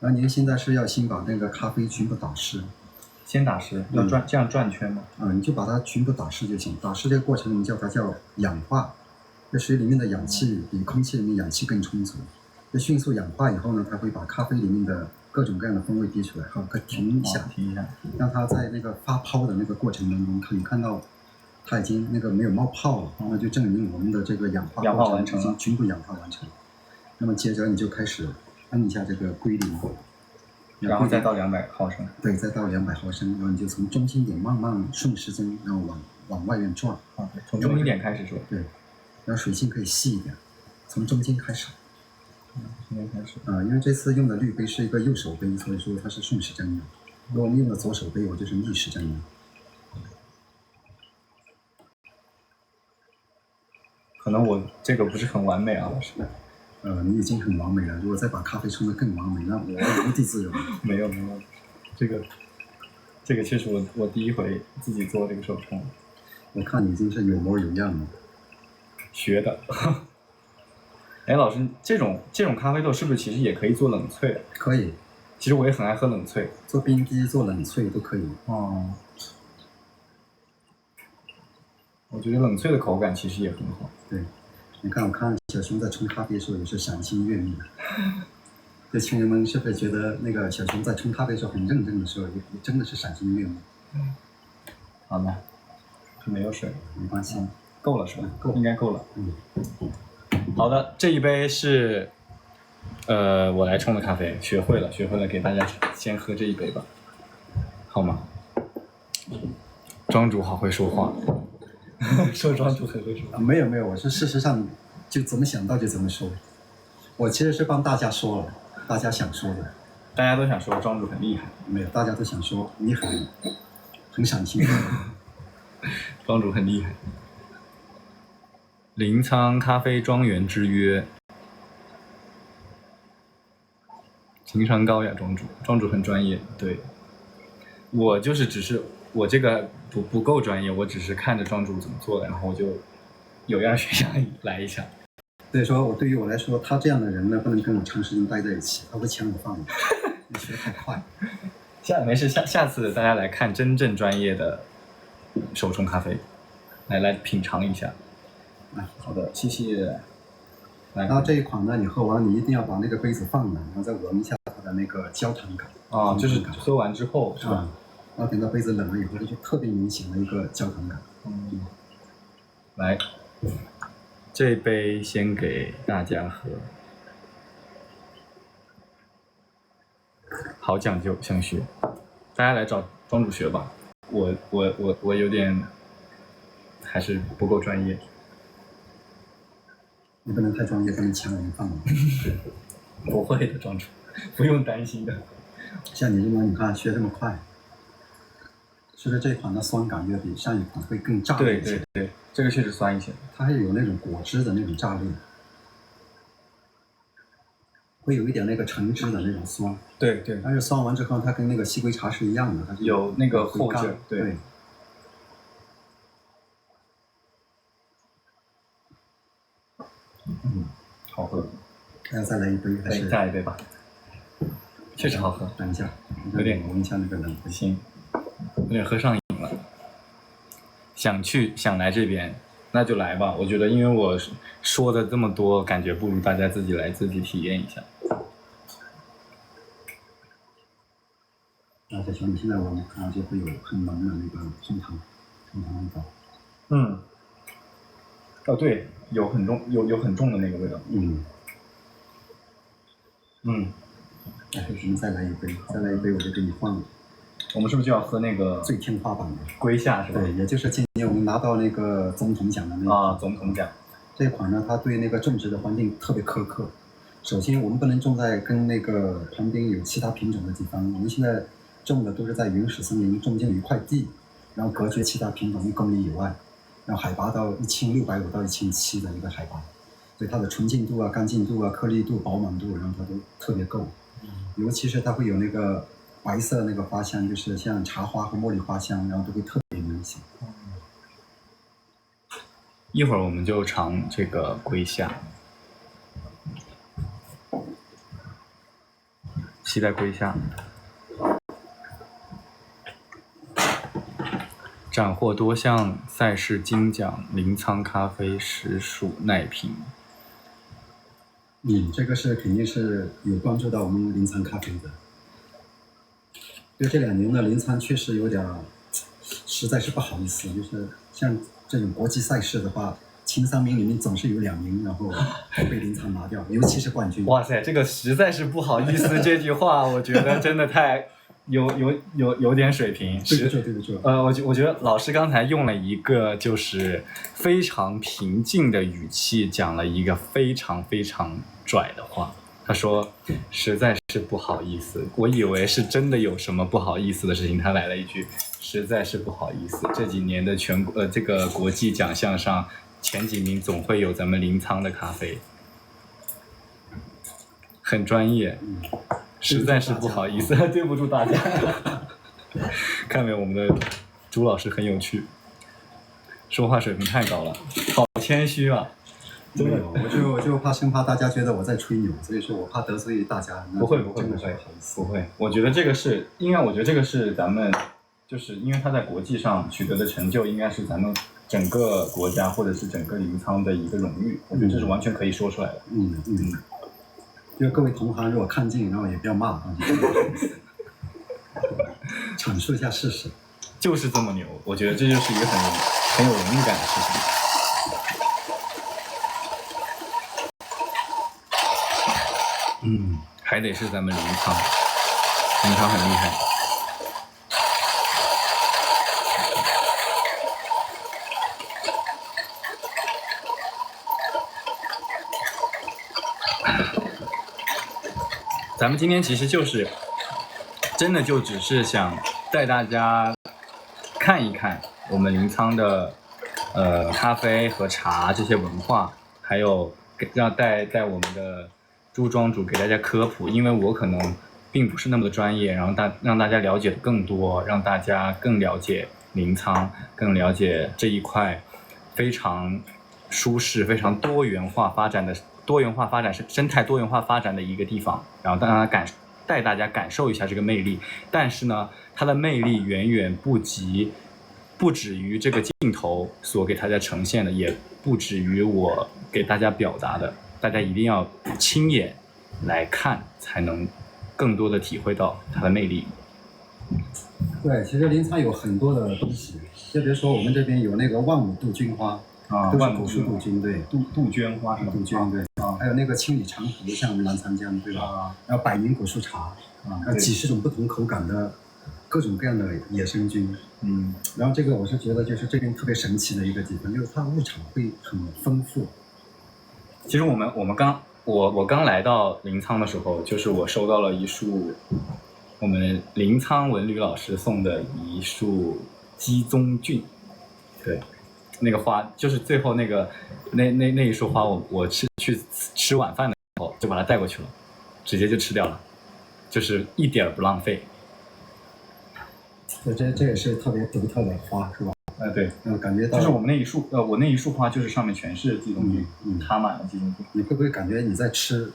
然后您现在是要先把那个咖啡全部打湿。先打湿，要这样转圈吗？你就把它全部打湿就行。打湿这个过程我们叫它氧化，这水里面的氧气比空气里面氧气更充足。这迅速氧化以后呢，它会把咖啡里面的各种各样的风味逼出来。好，可以停一下，让它在那个发泡的那个过程当中，你看到它已经那个没有冒泡了，那就证明我们的这个氧化过程已经全部氧化完成。那么接着你就开始按一下这个归零，然后再倒200毫升。对，再倒200毫升，然后你就从中心点慢慢顺时针，然后往外面转。从中心点开始是吧？对，然后水性可以细一点，从中间开始。中间开始。因为这次用的滤杯是一个右手杯，所以说它是顺时针的。如果我们用的左手杯，我就是逆时针的。可能我这个不是很完美啊，老师。你已经很完美了。如果再把咖啡冲得更完美，那我无地自容。没有，这个确实我第一回自己做这个手冲。我看你已经是有模有样了。学的。哎，老师，这种咖啡豆是不是其实也可以做冷萃？可以。其实我也很爱喝冷萃，做冰滴、做冷萃都可以。我觉得冷萃的口感其实也很好。对，你看，我看小熊在冲咖啡的时候也是赏心悦目。这亲人们是不是觉得那个小熊在冲咖啡的时候很认真的时候，也真的是赏心悦目？好的，没有水，没关系，够了是吧？够，应该够了。好的，这一杯是我来冲的咖啡，学会了，给大家先喝这一杯吧，好吗？庄主好会说话。说庄主很会说话。没有，我是事实上就怎么想到就怎么说。我其实是帮大家说了，大家想说的。大家都想说庄主很厉害。没有，大家都想说你很赏心。庄主很厉害。临沧咖啡庄园之约，情商高呀，庄主很专业。对，我就是我这个不够专业，我只是看着庄主怎么做的，然后我就有样学样来一下。所以说对于我来说，他这样的人呢，不能跟我长时间待在一起，他会抢我饭碗。你学得太快。没事，下次大家来看真正专业的手冲咖啡，来品尝一下。好的，谢谢。然后这一款呢，你喝完你一定要把那个杯子放冷，然后再闻一下它的那个焦糖感。就是喝完之后是吧？然后等到杯子冷了以后，它就特别明显的一个焦糖感。来，这杯先给大家喝。好讲究，想学，大家来找庄主学吧。我有点还是不够专业。你不能太专业，不能抢人饭碗。不会的，庄主，不用担心的。像你这么，你看学这么快，是不是这一款的酸感要比上一款会更炸裂一些？对，这个确实酸一些。它还有那种果汁的那种炸裂，会有一点那个橙汁的那种酸。对，但是酸完之后，它跟那个西归茶是一样的，它是有那个后劲。对。好喝。还要再来一杯还是？再来一杯吧。确实好喝。等一下，有点闻一下那个冷。行，有点喝上瘾了。想来这边，那就来吧。我觉得，因为我说的这么多，感觉不如大家自己来自己体验一下。小熊，你现在闻，然后就会有很浓的那个红糖味道。哦，对，有很重，有很重的那个味道。哎，我们再来一杯，我就给你换了。我们是不是就要喝那个最天花板的龟夏是吧？对，也就是今年我们拿到那个总统奖的那个总统奖。这款呢，它对那个种植的环境特别苛刻。首先，我们不能种在跟那个旁边有其他品种的地方，我们现在种的都是在原始森林中间有一块地，然后隔绝其他品种1公里以外，然后海拔到1650到1700的一个海拔，所以它的纯净度啊、干净度啊、颗粒度、饱满度，然后它都特别够。尤其是它会有那个白色那个花香，就是像茶花和茉莉花香，然后都会特别明显。一会儿我们就尝这个龟夏，期待龟夏。斩获多项赛事金奖，临沧咖啡实属耐评。这个是肯定是有关注到我们临沧咖啡的。就这2年呢，临沧确实有点，实在是不好意思，就是像这种国际赛事的话，前3名里面总是有2名，然后被临沧拿掉，尤其是冠军。哇塞，这个实在是不好意思，这句话我觉得真的太有点水平。对不住。我觉得老师刚才用了一个就是非常平静的语气，讲了一个非常非常拽的话。他说实在是不好意思，我以为是真的有什么不好意思的事情，他来了一句实在是不好意思。这几年的这个国际奖项上前几名总会有咱们临沧的咖啡，很专业。实在是不好意思，对不住大家。看没有，我们的朱老师很有趣，说话水平太高了，好谦虚啊。没有，我就生怕大家觉得我在吹牛，所以说我怕得罪大家。不会，不会。我觉得这个是，我觉得这个是咱们，就是因为他在国际上取得的成就，应该是咱们整个国家或者是整个临沧的一个荣誉。我觉得这是完全可以说出来的。就各位同行，如果看见，然后也不要骂啊，阐述一下事实。就是这么牛，我觉得这就是一个很有荣誉感的事情。还得是咱们临沧很厉害。咱们今天其实就是真的就只是想带大家看一看我们临沧的咖啡和茶这些文化，还有让带我们的朱庄主给大家科普，因为我可能并不是那么的专业，然后让大家了解更多，让大家更了解临沧，更了解这一块非常舒适、非常多元化发展生态多元化发展的一个地方，然后带大家感受一下这个魅力。但是呢，它的魅力远远不止于这个镜头所给大家呈现的，也不止于我给大家表达的。大家一定要亲眼来看，才能更多的体会到它的魅力。对，其实临沧有很多的东西，就比如说我们这边有那个万五杜鹃花，都是古树杜鹃，对，杜鹃花是吧？杜鹃对，还有那个青理长湖，像澜沧江对吧？然后百年果树茶，还有几十种不同口感的各种各样的野生菌。然后这个我是觉得就是这边特别神奇的一个地方，就是它物产会很丰富。其实我刚来到临沧的时候，就是我收到了一束我们临沧文旅老师送的一束鸡枞菌，对，那个花就是最后那一束花我去吃晚饭的时候就把它带过去了，直接就吃掉了，就是一点不浪费。这也是特别独特的花，是吧？对，感觉到就是我那一束花，就是上面全是鸡枞菌，插满了鸡枞菌。你会不会感觉你在吃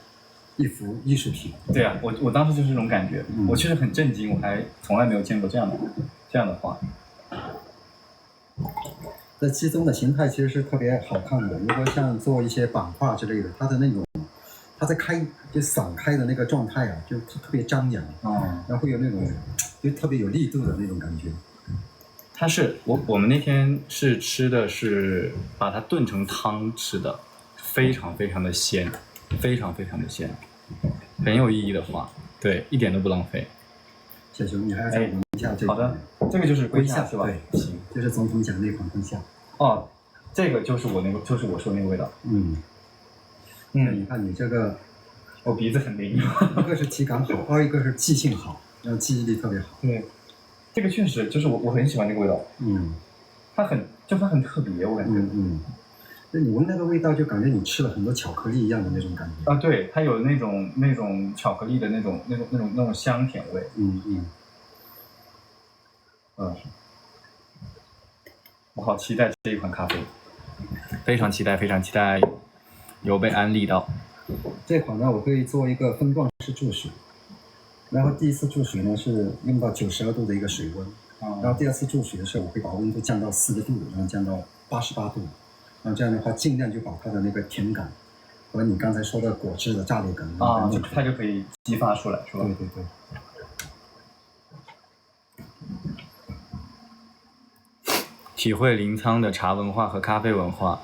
一幅艺术品？对啊，我当时就是这种感觉，我确实很震惊，我还从来没有见过这样的花。这鸡枞的形态其实是特别好看的，如果像做一些版画之类的，它的那种它在就散开的那个状态啊，就特别张扬，然后会有那种就特别有力度的那种感觉。它是我们那天是吃的是把它炖成汤吃的，非常非常的鲜，非常非常的鲜，很有意义的花，对，一点都不浪费。小熊，你还要再闻一下这个？好的，这个就是龟夏是吧？对，行，就是总统奖那款龟夏。哦，这个就是我说那个味道。你看你这个，我鼻子很灵，一个是体感好，二一个是记性好，然后记忆力特别好。对。这个确实就是我很喜欢这个味道，它很特别，我感觉，就你闻那个味道，就感觉你吃了很多巧克力一样的那种感觉啊，对，它有那种巧克力的那种香甜味，我好期待这一款咖啡，非常期待，非常期待，有被安利到。这款呢，我可以做一个分段式注水。然后第一次注水呢是用到92度的一个水温，然后第二次注水的时候，我会把温度降到40度，然后降到88度，然后这样的话尽量就把它的那个甜感和你刚才说的果汁的炸裂感它就可以激发出来，是吧？对对对。体会临沧的茶文化和咖啡文化。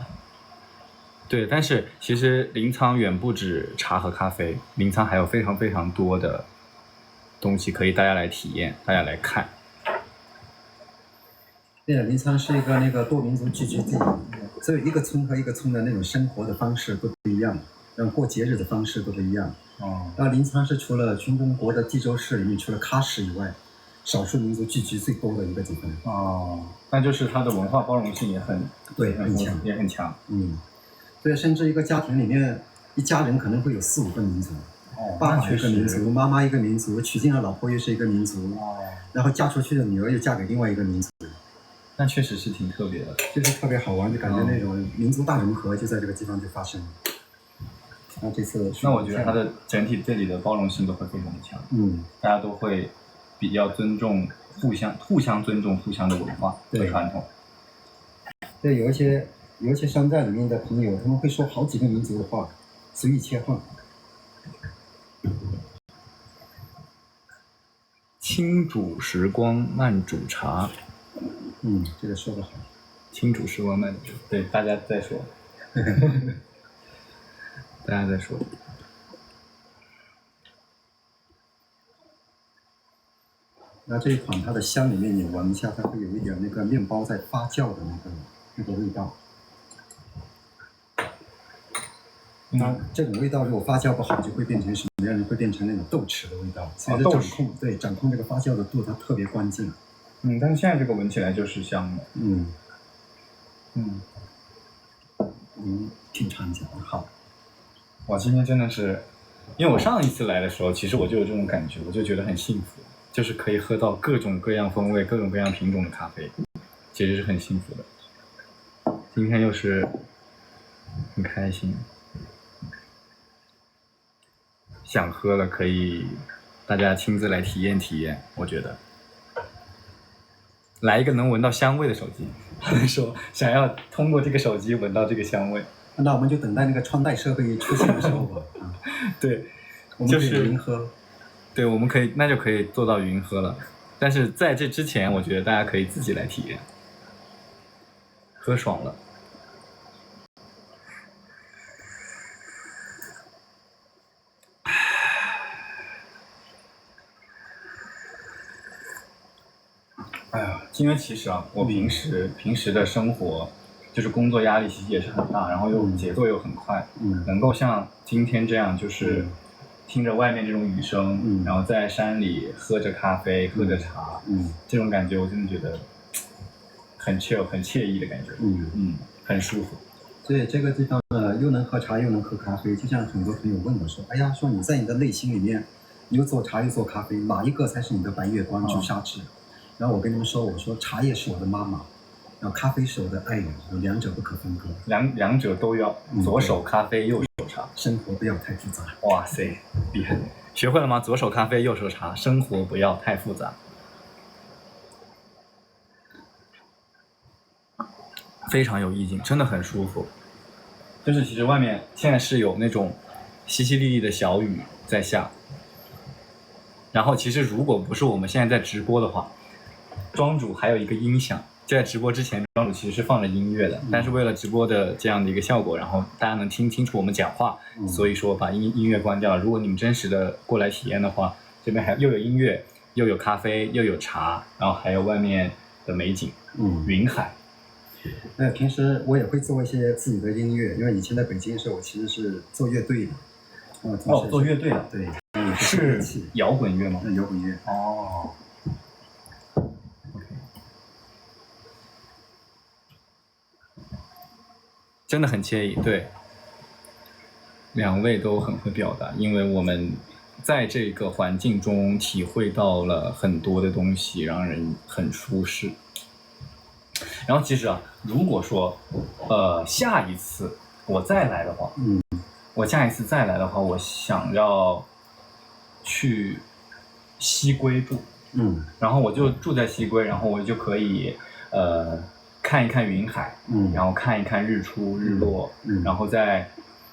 对，但是其实临沧远不止茶和咖啡，临沧还有非常非常多的东西可以大家来体验，大家来看。对，临沧是一个那个多民族聚居地，所以一个村和一个村的那种生活的方式都不一样，然后过节日的方式都不一样。然后临沧是除了全中国的地州市里面除了喀什以外，少数民族聚居最多的一个地方。那就是它的文化包容性也很强，也很强。所以甚至一个家庭里面，一家人可能会有4、5个民族。爸爸一个民族，妈妈一个民族，娶进了老婆又是一个民族，然后嫁出去的女儿又嫁给另外一个民族，那确实是挺特别的，就是特别好玩，就感觉那种民族大融合就在这个地方就发生了。那这次，那我觉得它的整体这里的包容性都会非常的强，大家都会比较尊重互相尊重互相的文化和传统。对，有一些山寨里面的朋友，他们会说好几个民族的话，随意切换。轻煮时光慢煮茶，这个说得好。轻煮时光慢煮，对，大家在说，大家在说。那这一款它的香里面，你闻一下，它会有一点那个面包在发酵的那个味道。那这种味道如果发酵不好，就会变成什么样呢？会变成那种豆豉的味道。所以掌控这个发酵的度，它特别关键。但是现在这个闻起来就是香的。品尝一下。好。哇，今天真的是，因为我上一次来的时候，其实我就有这种感觉，我就觉得很幸福，就是可以喝到各种各样风味、各种各样品种的咖啡，其实是很幸福的。今天又是很开心。想喝了可以大家亲自来体验体验，我觉得来一个能闻到香味的手机，说想要通过这个手机闻到这个香味，那我们就等待那个穿戴设备出现的时候吧。对，我们可以云喝。对，我们可以，那就可以做到云喝了。但是在这之前，我觉得大家可以自己来体验，喝爽了。哎呀，因为其实啊，我平时的生活就是工作压力其实也是很大，然后又节奏又很快，能够像今天这样就是听着外面这种雨声，然后在山里喝着咖啡，喝着茶，这种感觉我真的觉得很 chill 很惬意的感觉，很舒服。所以这个地方呢，又能喝茶又能喝咖啡，就像很多朋友问我说：“哎呀，说你在你的内心里面，你又做茶又做咖啡，哪一个才是你的白月光朱砂痣？”然后我跟你们说，我说茶叶是我的妈妈，然后咖啡是我的爱人，两者不可分割，两者都要，左手咖啡右手茶，生活不要太复杂。哇塞，厉害！学会了吗？左手咖啡右手茶，生活不要太复杂。非常有意境，真的很舒服。就是其实外面现在是有那种淅淅沥沥的小雨在下，然后其实如果不是我们现在在直播的话，庄主还有一个音响，就在直播之前，庄主其实是放着音乐的，但是为了直播的这样的一个效果，然后大家能听清楚我们讲话，所以说把音乐关掉了。如果你们真实的过来体验的话，这边还又有音乐，又有咖啡，又有茶，然后还有外面的美景，云海。平时我也会做一些自己的音乐，因为以前在北京的时候，我其实是做乐队的。做乐队的，对，是摇滚乐吗？摇滚乐。哦。真的很惬意，对，两位都很会表达，因为我们在这个环境中体会到了很多的东西，让人很舒适。然后其实啊，如果说下一次我再来的话，我下一次再来的话，我想要去西归住，然后我就住在西归，然后我就可以看一看云海，然后看一看日出日落，然后在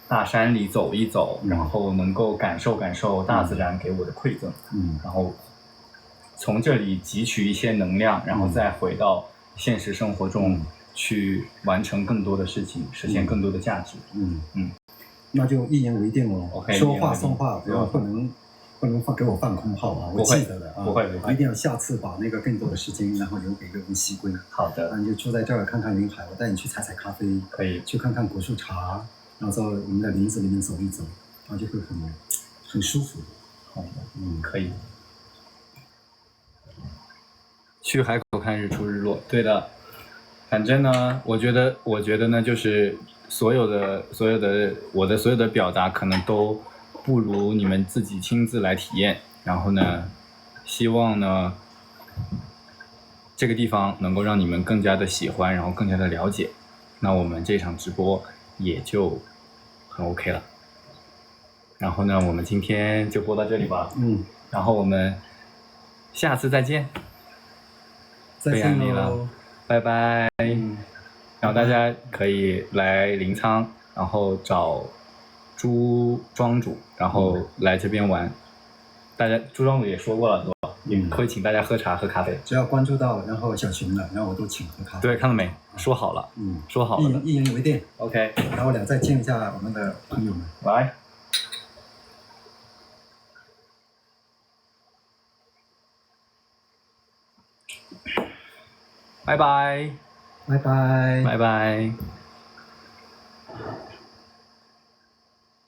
大山里走一走，然后能够感受感受大自然给我的馈赠，然后从这里汲取一些能量，然后再回到现实生活中去完成更多的事情，实现更多的价值。那就一言为定哦。Okay, 说话算话，不能给我放空号啊！我记得的啊，不会，一定要下次把那个更多的时间，然后留给我们西归。好的，你就住在这儿看看云海，我带你去采采咖啡，可以去看看果树茶，然后在我们的林子里面走一走，然后就会很舒服。好的，可以。去海口看日出日落，对的。反正呢，我觉得呢，就是所有的我的所有的表达可能都不如你们自己亲自来体验。然后呢，希望呢这个地方能够让你们更加的喜欢，然后更加的了解。那我们这场直播也就很 OK 了。然后呢，我们今天就播到这里吧。然后我们下次再见。再见喽，拜拜。然后大家可以来临沧，然后找朱庄主，然后来这边玩。大家朱庄主也说过了，对吧？也会请大家喝茶喝咖啡。只要关注到，然后小群了，然后我都请喝咖啡。对，看到没？说好了。说好了。一言为定。OK。然后我俩再见一下我们的朋友们。来。拜拜，拜拜，拜拜。